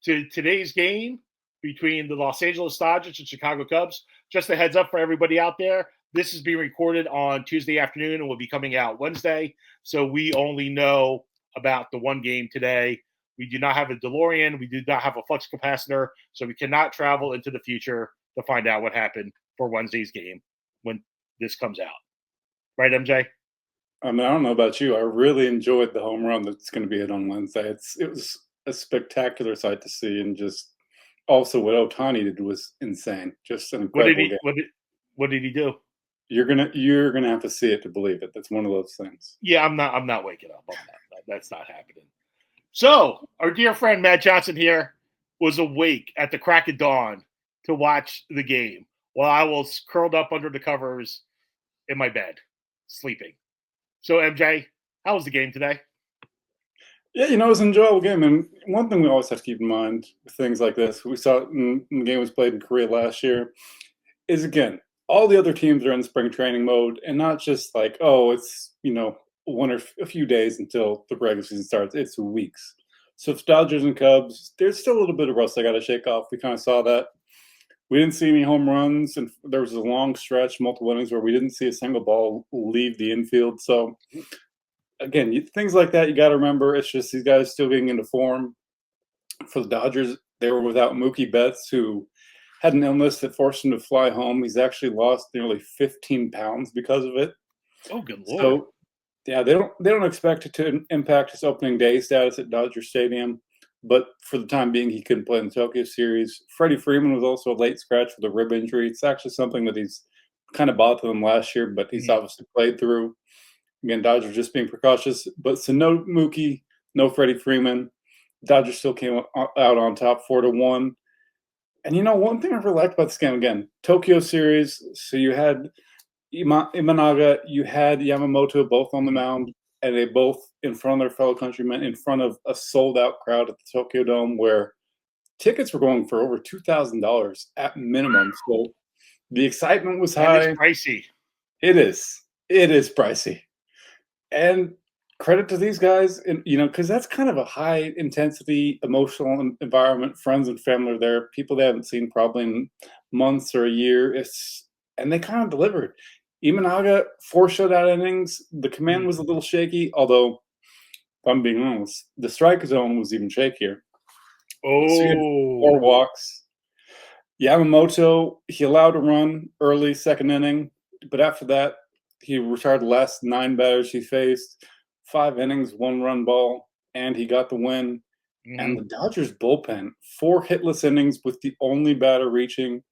Speaker 1: to today's game between the Los Angeles Dodgers and Chicago Cubs. Just a heads up for everybody out there. This is being recorded on Tuesday afternoon and will be coming out Wednesday. So we only know about the one game today. We do not have a DeLorean. We do not have a flux capacitor. So we cannot travel into the future to find out what happened for Wednesday's game when this comes out. Right, MJ?
Speaker 2: I mean, I don't know about you. I really enjoyed the home run that's going to be hit on Wednesday. It was a spectacular sight to see, and just also what Ohtani did was insane. Just an incredible game.
Speaker 1: What did he do?
Speaker 2: You're gonna have to see it to believe it. That's one of those things.
Speaker 1: Yeah, I'm not waking up on that. That's not happening. So our dear friend Matt Johnson here was awake at the crack of dawn to watch the game while I was curled up under the covers in my bed, sleeping. So MJ, how was the game today?
Speaker 2: Yeah, it was an enjoyable game. And one thing we always have to keep in mind with things like this, we saw it when the game was played in Korea last year, is again, all the other teams are in spring training mode, and not just like, oh, it's, one or a few days until the regular season starts. It's weeks. So if Dodgers and Cubs, there's still a little bit of rust they got to shake off. We kind of saw that. We didn't see any home runs, and there was a long stretch, multiple innings, where we didn't see a single ball leave the infield. So, again, things like that you got to remember. It's just these guys still getting into form. For the Dodgers, they were without Mookie Betts, who had an illness that forced him to fly home. He's actually lost nearly 15 pounds because of it.
Speaker 1: Oh, good Lord.
Speaker 2: So, yeah, they don't expect it to impact his opening day status at Dodger Stadium. But for the time being, he couldn't play in the Tokyo series. Freddie Freeman was also a late scratch with a rib injury. It's actually something that he's kind of bothered him last year, but he's obviously played through. Again, Dodgers just being precautious. But so no Mookie, no Freddie Freeman. Dodgers still came out on top 4-1. And one thing I really liked about this game, again, Tokyo series. So you had Imanaga, you had Yamamoto both on the mound, and they both in front of their fellow countrymen, in front of a sold-out crowd at the Tokyo Dome, where tickets were going for over $2,000 at minimum. So the excitement was high.
Speaker 1: It's pricey.
Speaker 2: It is. It is pricey. And credit to these guys, because that's kind of a high-intensity, emotional environment. Friends and family are there. People they haven't seen probably in months or a year. And they kind of delivered. Imanaga, 4 shutout innings. The command was a little shaky, although, if I'm being honest, the strike zone was even shakier.
Speaker 1: Oh.
Speaker 2: So 4 walks. Yamamoto, he allowed a run early, second inning. But after that, he retired the last 9 batters he faced. 5 innings, 1 run ball, and he got the win. And the Dodgers bullpen, 4 hitless innings with the only batter reaching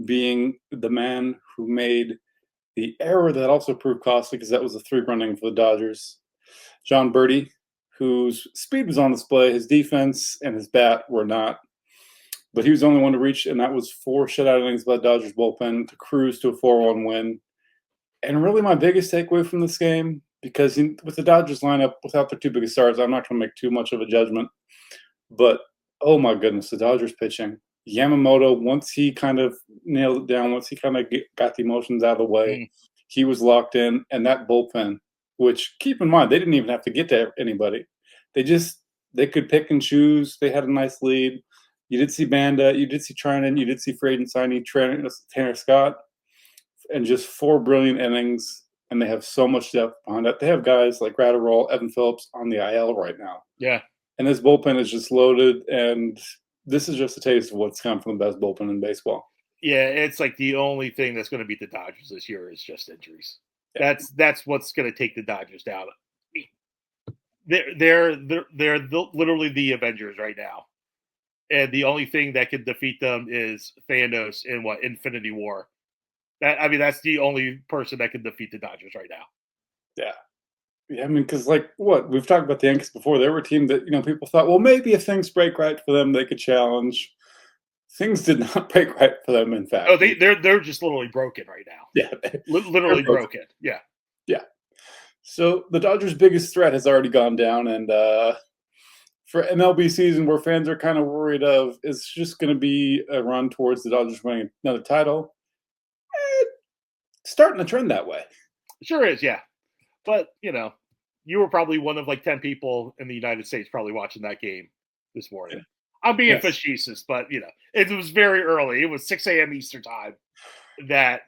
Speaker 2: being the man who made the error that also proved costly, because that was a 3-run inning for the Dodgers. John Birdie, whose speed was on display, his defense and his bat were not. But he was the only one to reach, and that was 4 shutout innings by the Dodgers bullpen to cruise to a 4-1 win. And really my biggest takeaway from this game, because with the Dodgers lineup, without their 2 biggest stars, I'm not going to make too much of a judgment. But, oh my goodness, the Dodgers pitching. Yamamoto, once he kind of nailed it down, once he kind of got the emotions out of the way, he was locked in. And that bullpen, which, keep in mind, they didn't even have to get to anybody. They could pick and choose. They had a nice lead. You did see Banda, you did see Trinan, you did see Fraden signing Tanner Scott, and just 4 brilliant innings. And they have so much depth behind it. They have guys like Gratterall, Evan Phillips on the IL right now.
Speaker 1: Yeah.
Speaker 2: And this bullpen is just loaded, and this is just a taste of what's come from the best bullpen in baseball.
Speaker 1: Yeah, it's like the only thing that's going to beat the Dodgers this year is just injuries. Yeah. That's what's going to take the Dodgers down. They're literally the Avengers right now, and the only thing that could defeat them is Thanos in Infinity War. That's the only person that can defeat the Dodgers right now.
Speaker 2: Yeah. Yeah, because we've talked about the Yankees before. They were a team that, people thought, well, maybe if things break right for them, they could challenge. Things did not break right for them, in fact.
Speaker 1: Oh, they're just literally broken right now.
Speaker 2: Yeah.
Speaker 1: Literally broken. Yeah.
Speaker 2: Yeah. So the Dodgers' biggest threat has already gone down, and for MLB season, where fans are kind of worried of, is just going to be a run towards the Dodgers winning another title. Starting to trend that way.
Speaker 1: Sure is, yeah. But, you were probably one of 10 people in the United States probably watching that game this morning. I'm being
Speaker 2: Yes.
Speaker 1: facetious, but it was very early. It was 6 a.m. Eastern time that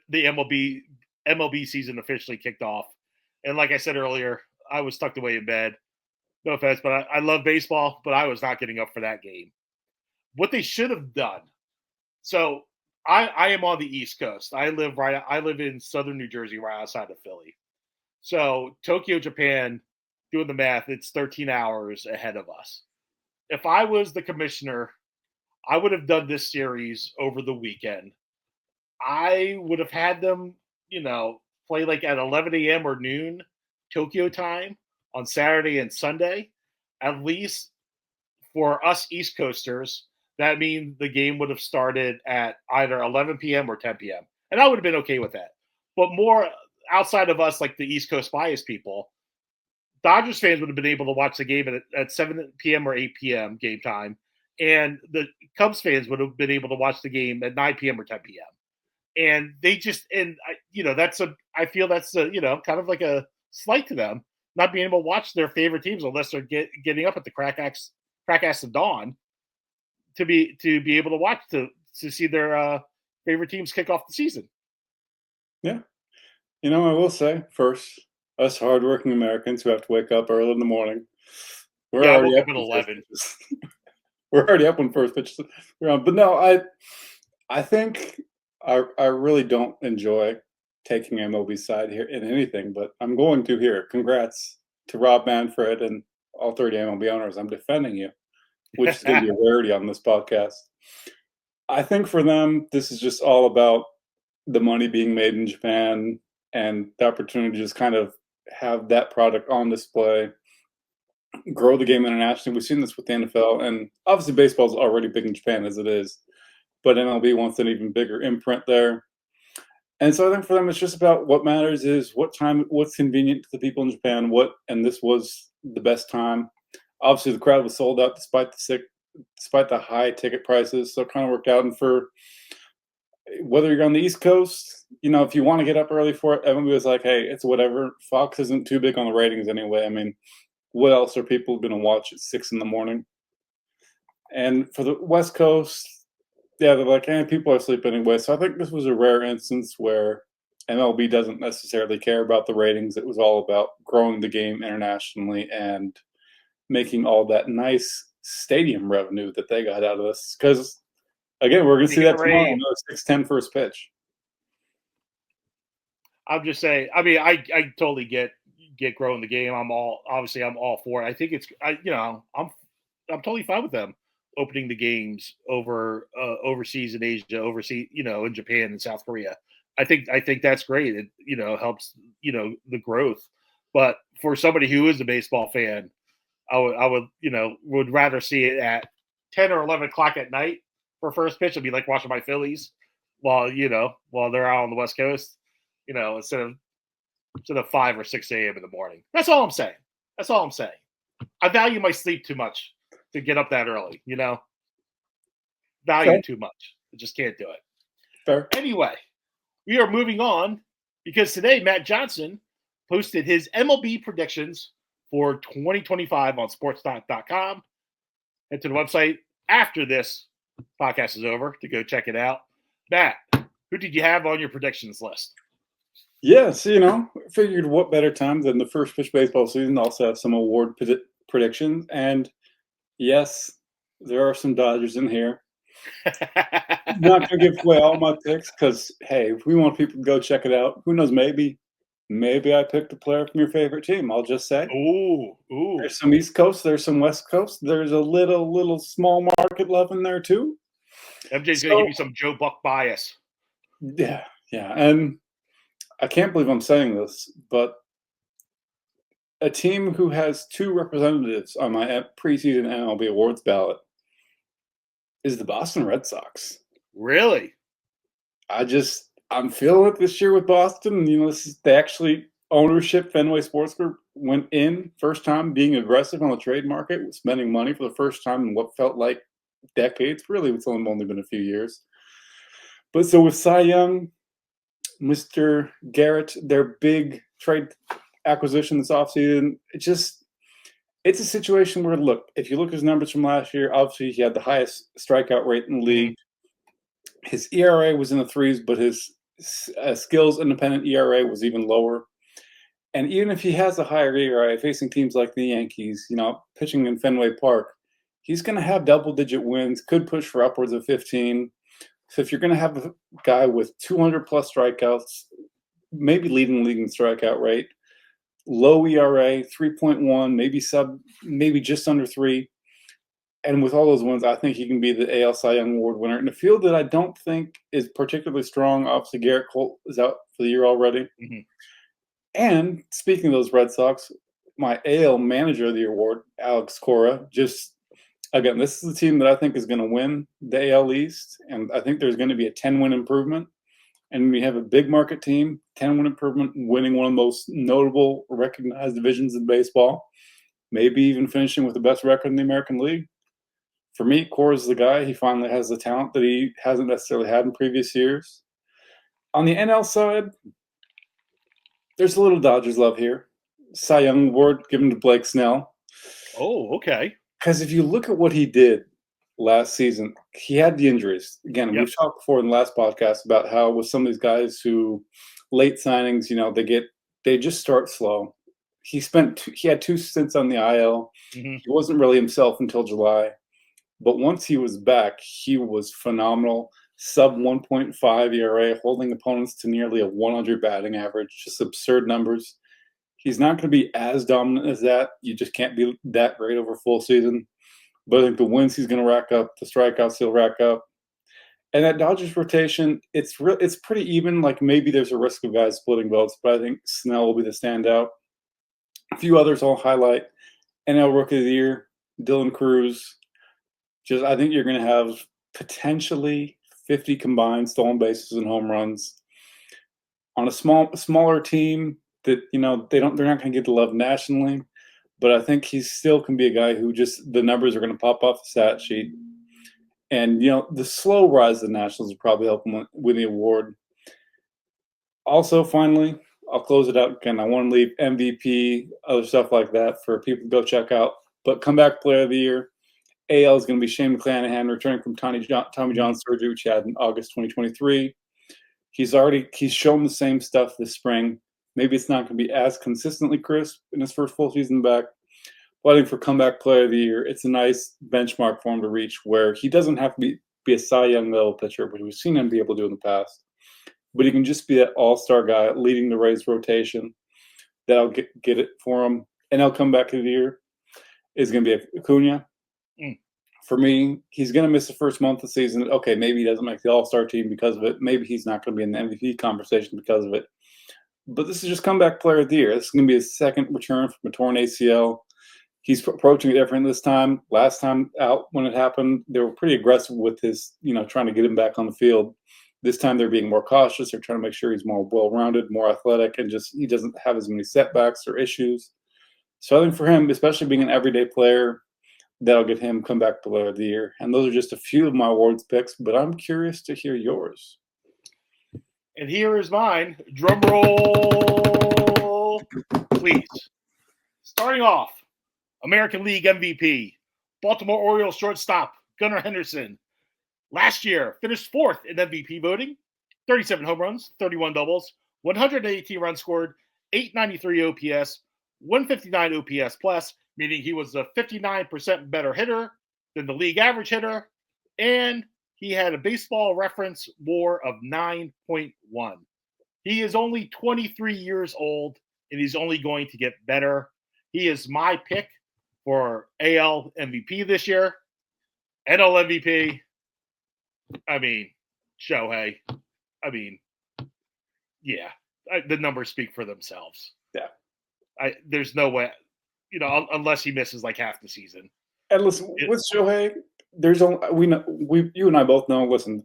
Speaker 1: the MLB season officially kicked off. And like I said earlier, I was tucked away in bed. No offense, but I love baseball, but I was not getting up for that game. What they should have done. So I am on the East Coast. I live in southern New Jersey, right outside of Philly. So Tokyo, Japan, doing the math, it's 13 hours ahead of us. If I was the commissioner, I would have done this series over the weekend. I would have had them, play like at 11 a.m. or noon Tokyo time on Saturday and Sunday. At least for us East Coasters, that means the game would have started at either 11 p.m. or 10 p.m. And I would have been okay with that. But more outside of us, like the East Coast bias people, Dodgers fans would have been able to watch the game at 7 p.m. or 8 p.m. game time. And the Cubs fans would have been able to watch the game at 9 p.m. or 10 p.m. And they just, I feel that's kind of like a slight to them, not being able to watch their favorite teams unless they're getting up at the crack ass of dawn to be able to watch to see their favorite teams kick off the season.
Speaker 2: Yeah. I will say first, us hardworking Americans who have to wake up early in the morning.
Speaker 1: I woke up at 11.
Speaker 2: We're already up when first pitch. But no, I think I really don't enjoy taking MLB side here in anything, but I'm going to here. Congrats to Rob Manfred and all 30 MLB owners. I'm defending you, which is going to be a rarity on this podcast. I think for them, this is just all about the money being made in Japan and the opportunity to just kind of have that product on display, grow the game internationally. We've seen this with the NFL, and obviously baseball is already big in Japan as it is, but MLB wants an even bigger imprint there. And so I think for them, it's just about what matters is what's convenient to the people in Japan, and this was the best time. Obviously, the crowd was sold out despite the high ticket prices, so it kind of worked out. And for whether you're on the East Coast, if you want to get up early for it, MLB was like, hey, it's whatever. Fox isn't too big on the ratings anyway. I mean, what else are people going to watch at 6 a.m? And for the West Coast, yeah, they're like, people are asleep anyway. So I think this was a rare instance where MLB doesn't necessarily care about the ratings. It was all about growing the game internationally and making all that nice stadium revenue that they got out of this. Because, again, we're going to see that tomorrow on the 6:10 first pitch.
Speaker 1: I'm just saying. I mean, I totally get growing the game. I'm all for it. I think it's I'm totally fine with them opening the games over overseas in Asia, overseas in Japan and South Korea. I think that's great. It helps the growth. But for somebody who is a baseball fan, I would rather see it at 10 or 11 o'clock at night for first pitch. It'd be like watching my Phillies while they're out on the West Coast, instead of 5 or 6 a.m. in the morning. That's all I'm saying. I value my sleep too much to get up that early, value too much. I just can't do it.
Speaker 2: Fair.
Speaker 1: Anyway, we are moving on because today Matt Johnson posted his MLB predictions for 2025 on sportstalk.com. Head to the website after this podcast is over to go check it out. Matt, who did you have on your predictions list?
Speaker 2: Yes, figured what better time than the first pitch baseball season. Also have some award predictions. And yes, there are some Dodgers in here. I'm not going to give away all my picks because, hey, if we want people to go check it out, who knows, maybe I picked a player from your favorite team. I'll just say.
Speaker 1: Ooh.
Speaker 2: There's some East Coast, there's some West Coast. There's a little small market love in there too.
Speaker 1: MJ's going to give you some Joe Buck bias.
Speaker 2: Yeah. And I can't believe I'm saying this, but a team who has 2 representatives on my preseason MLB awards ballot is the Boston Red Sox.
Speaker 1: Really?
Speaker 2: I'm feeling it this year with Boston. They actually, ownership, Fenway Sports Group went in first time being aggressive on the trade market, spending money for the first time in what felt like decades. Really, it's only been a few years. But so with Cy Young, Mr. Garrett, their big trade acquisition this offseason, It's a situation where, look, if you look at his numbers from last year, obviously he had the highest strikeout rate in the league. His ERA was in the threes, but his skills independent ERA was even lower. And even if he has a higher ERA facing teams like the Yankees, pitching in Fenway Park, he's going to have double-digit wins, could push for upwards of 15. So if you're going to have a guy with 200-plus strikeouts, maybe leading the league in strikeout rate, low ERA, 3.1, maybe just under 3, and with all those wins, I think he can be the AL Cy Young Award winner in a field that I don't think is particularly strong. Obviously, Garrett Cole is out for the year already.
Speaker 1: Mm-hmm.
Speaker 2: And speaking of those Red Sox, my AL Manager of the Award, Alex Cora, again, this is the team that I think is going to win the AL East, and I think there's going to be a 10-win improvement. And we have a big market team, 10-win improvement, winning one of the most notable, recognized divisions in baseball, maybe even finishing with the best record in the American League. For me, Cora's the guy. He finally has the talent that he hasn't necessarily had in previous years. On the NL side, there's a little Dodgers love here. Cy Young Award given to Blake Snell.
Speaker 1: Oh, okay.
Speaker 2: Because if you look at what he did last season, he had the injuries. Again, we've talked before in the last podcast about how with some of these guys who late signings, they just start slow. He had 2 stints on the IL.
Speaker 1: Mm-hmm.
Speaker 2: He wasn't really himself until July. But once he was back, he was phenomenal. Sub 1.5 ERA, holding opponents to nearly a 100 batting average. Just absurd numbers. He's not going to be as dominant as that. You just can't be that great over full season. But I think the wins he's going to rack up, the strikeouts he'll rack up. And that Dodgers rotation, it's pretty even. Like maybe there's a risk of guys splitting votes, but I think Snell will be the standout. A few others I'll highlight. NL Rookie of the Year, Dylan Cruz. I think you're going to have potentially 50 combined stolen bases and home runs on a smaller team that they're not going to get the love nationally, but I think he still can be a guy who just the numbers are going to pop off the stat sheet, and the slow rise of the Nationals will probably help him win the award. Also, finally, I'll close it out again. I want to leave MVP, other stuff like that for people to go check out. But comeback player of the year. AL is going to be Shane McClanahan, returning from Tommy John surgery, which he had in August 2023. He's shown the same stuff this spring. Maybe it's not going to be as consistently crisp in his first full season back. But I think for comeback player of the year, it's a nice benchmark for him to reach where he doesn't have to be a Cy Young level pitcher, which we've seen him be able to do in the past. But he can just be that all-star guy leading the Rays rotation. That'll get it for him. NL comeback of the year is going to be Acuna. For me, he's going to miss the first month of the season. Okay, maybe he doesn't make the All-Star team because of it. Maybe he's not going to be in the MVP conversation because of it. But this is just comeback player of the year. This is going to be his second return from a torn ACL. He's approaching it different this time. Last time out when it happened, they were pretty aggressive with his, trying to get him back on the field. This time they're being more cautious. They're trying to make sure he's more well-rounded, more athletic, and just he doesn't have as many setbacks or issues. So I think for him, especially being an everyday player, that'll get him comeback player of the year. And those are just a few of my awards picks, but I'm curious to hear yours.
Speaker 1: And here is mine. Drum roll, please. Starting off, American League MVP, Baltimore Orioles shortstop, Gunnar Henderson. Last year, finished 4th in MVP voting, 37 home runs, 31 doubles, 118 runs scored, 893 OPS, 159 OPS plus, meaning he was a 59% better hitter than the league average hitter, and he had a baseball reference WAR of 9.1. He is only 23 years old, and he's only going to get better. He is my pick for AL MVP this year. NL MVP, Shohei. The numbers speak for themselves.
Speaker 2: Yeah.
Speaker 1: There's no way, unless he misses like half the season.
Speaker 2: And listen, with Shohei, you and I both know. Listen,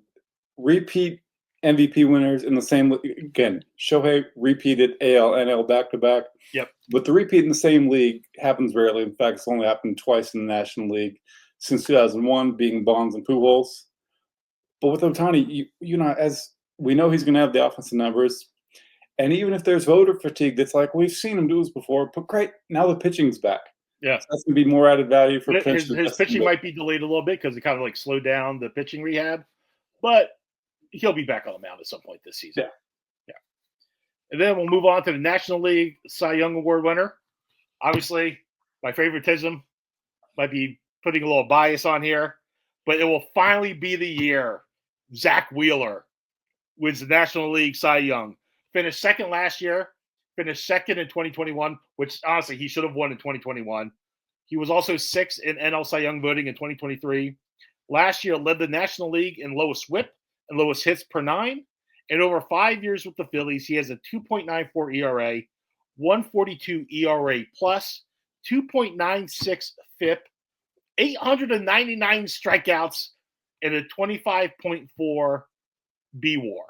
Speaker 2: repeat MVP winners in the same again. Shohei repeated AL, NL back to back.
Speaker 1: Yep.
Speaker 2: But the repeat in the same league happens rarely. In fact, it's only happened twice in the National League since 2001, being Bonds and Pujols. But with Ohtani, as we know, he's going to have the offensive numbers. And even if there's voter fatigue, that's like we've seen him do this before. But great, now the pitching's back.
Speaker 1: Yeah.
Speaker 2: So that's going to be more added value for
Speaker 1: His pitching might be delayed a little bit because it kind of like slowed down the pitching rehab, but he'll be back on the mound at some point this season. Yeah. And then we'll move on to the National League Cy Young Award winner. Obviously, my favoritism might be putting a little bias on here, but it will finally be the year Zach Wheeler wins the National League Cy Young. Finished second last year, finished second in 2021, which honestly he should have won in 2021. He was also sixth in NL Cy Young voting in 2023. Last year led the National League in lowest whip and lowest hits per nine. And over 5 years with the Phillies, he has a 2.94 ERA, 142 ERA plus, 2.96 FIP, 899 strikeouts, and a 25.4 B WAR.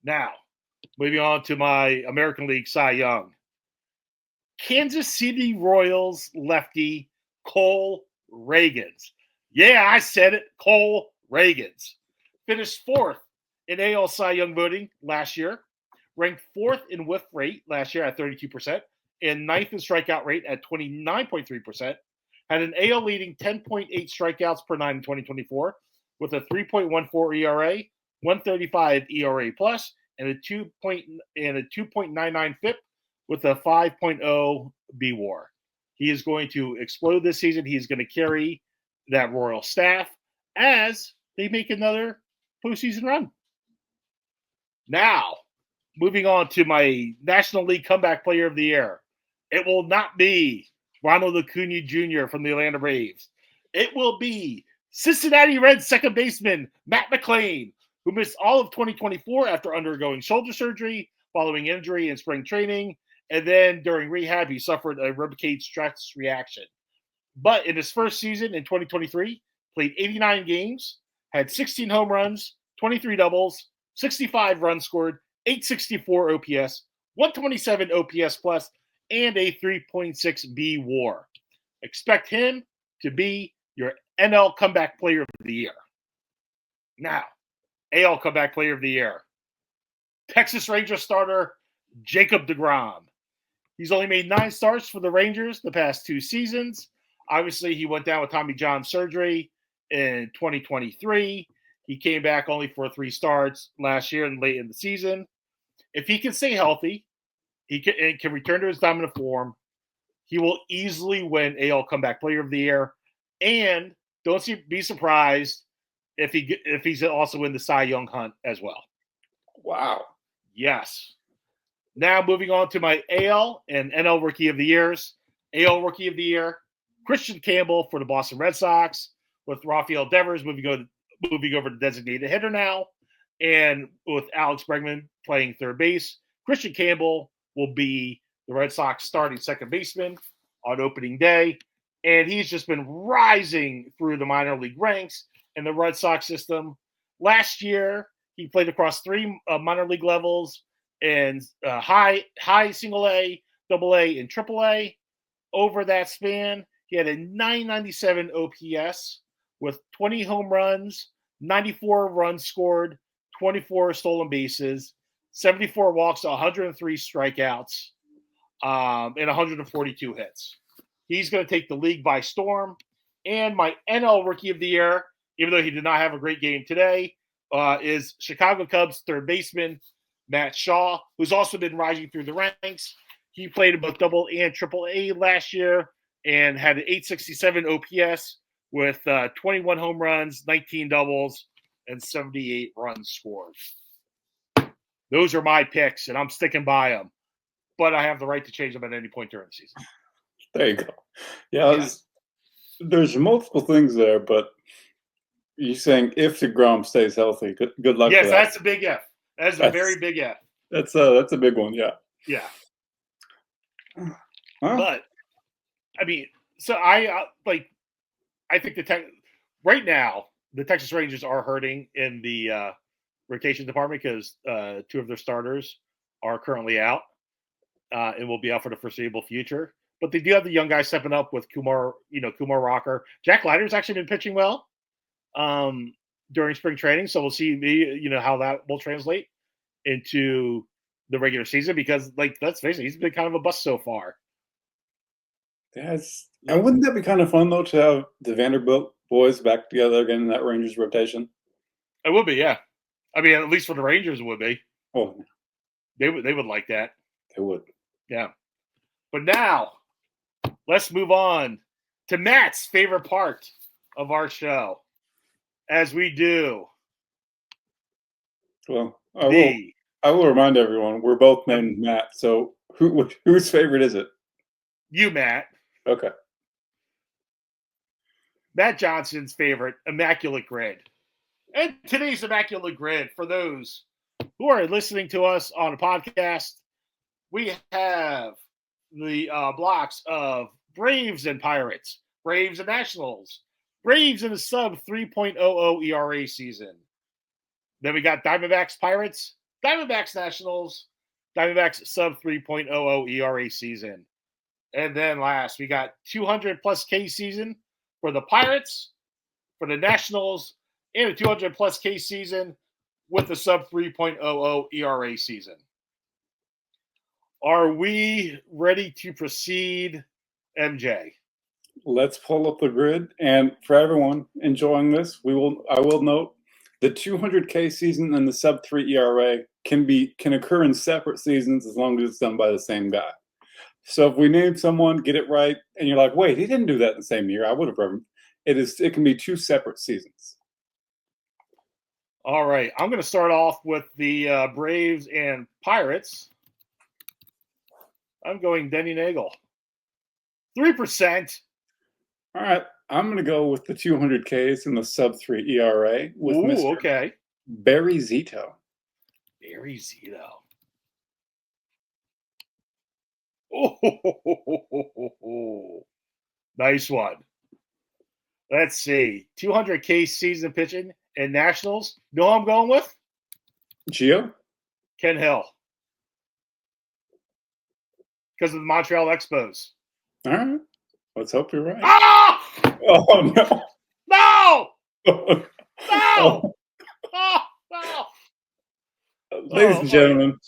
Speaker 1: Now, moving on to my American League Cy Young. Kansas City Royals lefty Cole Ragans. Yeah, I said it. Cole Ragans. Finished fourth in AL Cy Young voting last year. Ranked fourth in whiff rate last year at 32%. And ninth in strikeout rate at 29.3%. Had an AL leading 10.8 strikeouts per nine in 2024 with a 3.14 ERA, 135 ERA plus, and a 2.99 FIP with a 5.0 B WAR. He is going to explode this season. He is going to carry that Royal staff as they make another postseason run. Now, moving on to my National League Comeback Player of the Year. It will not be Ronald Acuna Jr. from the Atlanta Braves. It will be Cincinnati Reds second baseman Matt McNeil, who missed all of 2024 after undergoing shoulder surgery following injury in spring training. And then during rehab, he suffered a ribcage stress reaction. But in his first season in 2023, played 89 games, had 16 home runs, 23 doubles, 65 runs scored, 864 OPS, 127 OPS plus, and a 3.6 B WAR. Expect him to be your NL Comeback Player of the Year. Now, AL Comeback Player of the Year. Texas Rangers starter Jacob deGrom. He's only made 9 starts for the Rangers the past 2 seasons. Obviously, he went down with Tommy John surgery in 2023. He came back only for 3 starts last year and late in the season. If he can stay healthy, he can return to his dominant form, he will easily win AL Comeback Player of the Year. And don't be surprised if he's also in the Cy Young hunt as well.
Speaker 2: Wow.
Speaker 1: Yes. Now moving on to my AL and NL Rookie of the Years. AL Rookie of the Year, Christian Campbell for the Boston Red Sox, with Rafael Devers moving over to designated hitter now, and with Alex Bregman playing third base. Christian Campbell will be the Red Sox starting second baseman on opening day, and he's just been rising through the minor league ranks in the Red Sox system. Last year, he played across 3 minor league levels and high single A, double A, and triple A. Over that span, he had a 997 OPS with 20 home runs, 94 runs scored, 24 stolen bases, 74 walks, 103 strikeouts, and 142 hits. He's going to take the league by storm. And my NL Rookie of the Year, even though he did not have a great game today, is Chicago Cubs third baseman Matt Shaw, who's also been rising through the ranks. He played in both double and triple A last year and had an 867 OPS with 21 home runs, 19 doubles, and 78 runs scored. Those are my picks, and I'm sticking by them. But I have the right to change them at any point during the season.
Speaker 2: There you go. Yeah. There's multiple things there, but you're saying if DeGrom stays healthy, good luck.
Speaker 1: Yes,
Speaker 2: with that.
Speaker 1: That's a big if. That's a very big if.
Speaker 2: That's a big one. Yeah.
Speaker 1: Yeah.
Speaker 2: Huh?
Speaker 1: But I mean, so I think right now the Texas Rangers are hurting in the rotation department because 2 of their starters are currently out and will be out for the foreseeable future. But they do have the young guys stepping up with Kumar Rocker. Jack Leiter's actually been pitching well during spring training, so we'll see how that will translate into the regular season because, let's face it, he's been kind of a bust so far.
Speaker 2: Yes. And wouldn't that be kind of fun though to have the Vanderbilt boys back together again in that Rangers rotation?
Speaker 1: It would be, yeah. I mean, at least for the Rangers, it would be.
Speaker 2: Oh,
Speaker 1: They would like that.
Speaker 2: they would.
Speaker 1: Yeah. But now, let's move on to Matt's favorite part of our show, as we do
Speaker 2: Well,
Speaker 1: the
Speaker 2: I will remind everyone we're both named Matt. So whose favorite is it?
Speaker 1: you, Matt.
Speaker 2: Okay.
Speaker 1: Matt Johnson's favorite, Immaculate Grid. And today's Immaculate Grid, for those who are listening to us on a podcast, we have the blocks of Braves and Pirates, Braves and Nationals, Braves in a sub 3.00 ERA season. Then we got Diamondbacks, Pirates, Diamondbacks, Nationals, Diamondbacks sub 3.00 ERA season. And then last, we got 200 plus K season for the Pirates, for the Nationals, and a 200 plus K season with a sub 3.00 ERA season. Are we ready to proceed, MJ?
Speaker 2: Let's pull up the grid. And for everyone enjoying this, I will note the 200K season and the sub 3 ERA can occur in separate seasons as long as it's done by the same guy. So if we name someone, get it right, and you're like, wait, he didn't do that in the same year, I would have remembered. It can be 2 separate seasons.
Speaker 1: All right. I'm going to start off with the Braves and Pirates. I'm going Denny Nagel. 3%.
Speaker 2: All right. I'm going to go with the 200Ks and the sub 3 ERA with Mr.
Speaker 1: Okay.
Speaker 2: Barry Zito.
Speaker 1: Barry Zito. Oh, nice one. Let's see. 200K season pitching in Nationals. Know who I'm going with?
Speaker 2: Gio?
Speaker 1: Ken Hill. Because of the Montreal Expos.
Speaker 2: All right. Let's hope you're right.
Speaker 1: Ah!
Speaker 2: Oh, no.
Speaker 1: No!
Speaker 2: Oh.
Speaker 1: No! Oh, no!
Speaker 2: Ladies and gentlemen,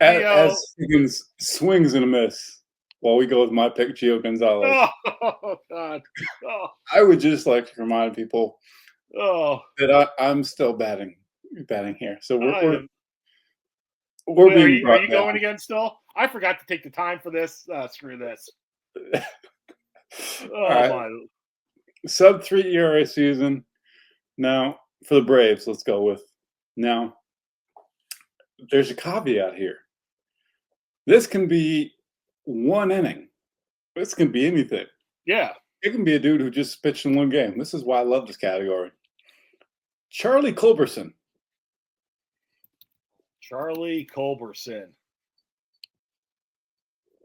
Speaker 2: as Higgins swings and a miss, while we go with my pick, Gio Gonzalez.
Speaker 1: Oh, God. Oh.
Speaker 2: I would just like to remind people that I'm still batting here. So we're
Speaker 1: are you going again still? I forgot to take the time for this. Screw this.
Speaker 2: My. Sub 3 ERA season. Now, for the Braves, let's go with. Now, there's a caveat here. This can be one inning. This can be anything.
Speaker 1: Yeah.
Speaker 2: It can be a dude who just pitched in one game. This is why I love this category. Charlie Culberson.
Speaker 1: Charlie Culberson.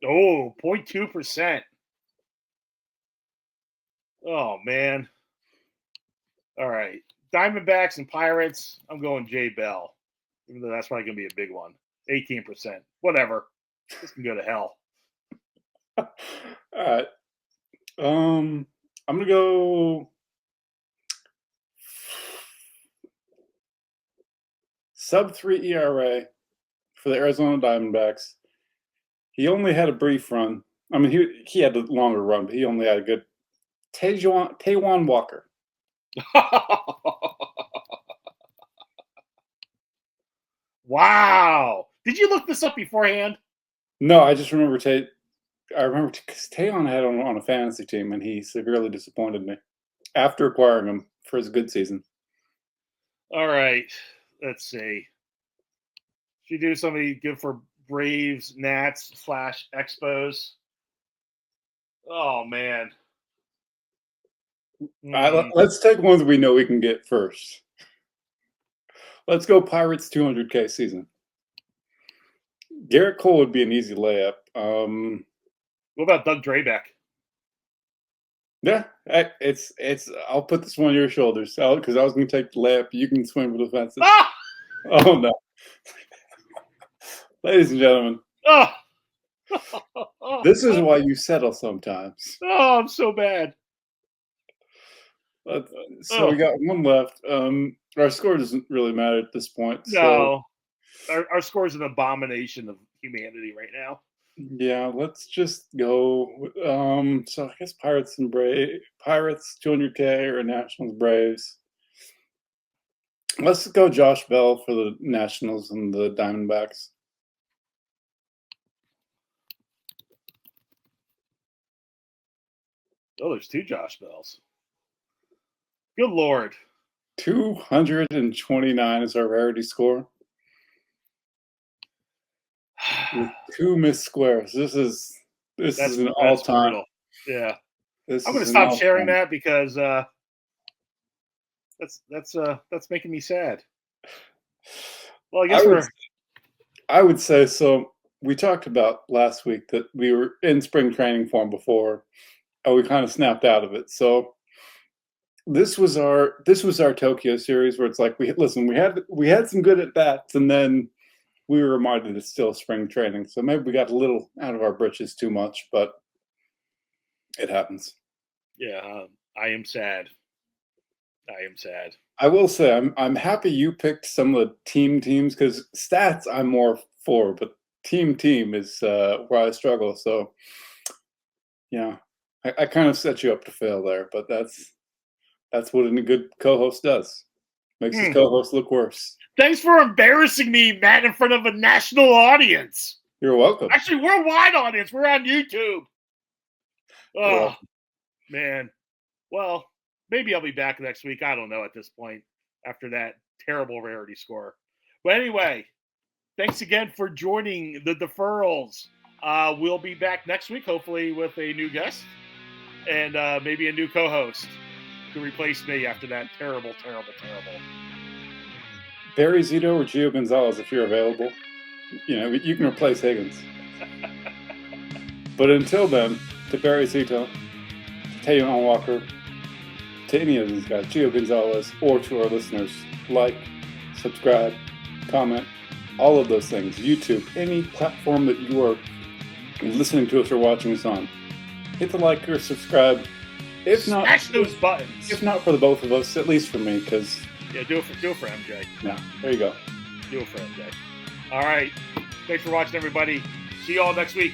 Speaker 1: Oh, 0.2%. Oh, man. All right. Diamondbacks and Pirates, I'm going Jay Bell. Even though that's probably going to be a big one. 18%. Whatever. This can go to hell.
Speaker 2: All right. I'm going to go sub 3 ERA for the Arizona Diamondbacks. He only had a brief run. I mean, he had a longer run, but he only had a good Taijuan Walker.
Speaker 1: Wow. Did you look this up beforehand?
Speaker 2: No, I just remember I remember because Tayon had him on a fantasy team, and he severely disappointed me after acquiring him for his good season.
Speaker 1: All right. Let's see. Should you do somebody good for Braves, Nats / Expos? Oh, man.
Speaker 2: Let's take ones we know we can get first. Let's go Pirates 200K season. Garrett Cole would be an easy layup.
Speaker 1: What about Doug Drabeck?
Speaker 2: Yeah, it's. I'll put this one on your shoulders, because I was going to take the layup. You can swing for the fences.
Speaker 1: Ah!
Speaker 2: Oh no, ladies and gentlemen, this is why you settle sometimes.
Speaker 1: Oh, I'm so bad.
Speaker 2: So we got one left. Our score doesn't really matter at this point.
Speaker 1: No, our score is an abomination of humanity right now.
Speaker 2: Yeah, let's just go. So I guess Pirates, 200K, or Nationals, Braves. Let's go Josh Bell for the Nationals and the Diamondbacks.
Speaker 1: Oh, there's 2 Josh Bells. Good Lord.
Speaker 2: 229 is our rarity score. With 2 missed squares. This is an all-time.
Speaker 1: Brutal. Yeah.
Speaker 2: I'm
Speaker 1: going to stop sharing that because that's making me sad. Well, I guess
Speaker 2: I would say so. We talked about last week that we were in spring training form before, and we kind of snapped out of it. So this was our Tokyo series where it's like we had some good at bats, and then we were reminded it's still spring training. So maybe we got a little out of our britches too much, but it happens.
Speaker 1: Yeah, I am sad.
Speaker 2: I will say I'm happy you picked some of the teams because stats I'm more for, but team is where I struggle. So yeah, I kind of set you up to fail there, but that's what a good co-host does. Makes his co-host look worse.
Speaker 1: Thanks for embarrassing me, Matt, in front of a national audience.
Speaker 2: You're welcome.
Speaker 1: Actually, worldwide audience. We're on YouTube. Oh, man. Well, maybe I'll be back next week. I don't know at this point after that terrible rarity score. But anyway, thanks again for joining the Deferrals. We'll be back next week, hopefully with a new guest and maybe a new co-host to replace me after that terrible.
Speaker 2: Barry Zito or Gio Gonzalez, if you're available. You can replace Higgins. But until then, to Barry Zito, to Taylor Walker, to any of these guys, Gio Gonzalez, or to our listeners, like, subscribe, comment, all of those things. YouTube, any platform that you are listening to us or watching us on. Hit the like or subscribe. If not,
Speaker 1: smash those buttons.
Speaker 2: If not for the both of us, at least for me, because
Speaker 1: do it for MJ.
Speaker 2: Yeah, there you go.
Speaker 1: Do it for MJ. All right. Thanks for watching, everybody. See you all next week.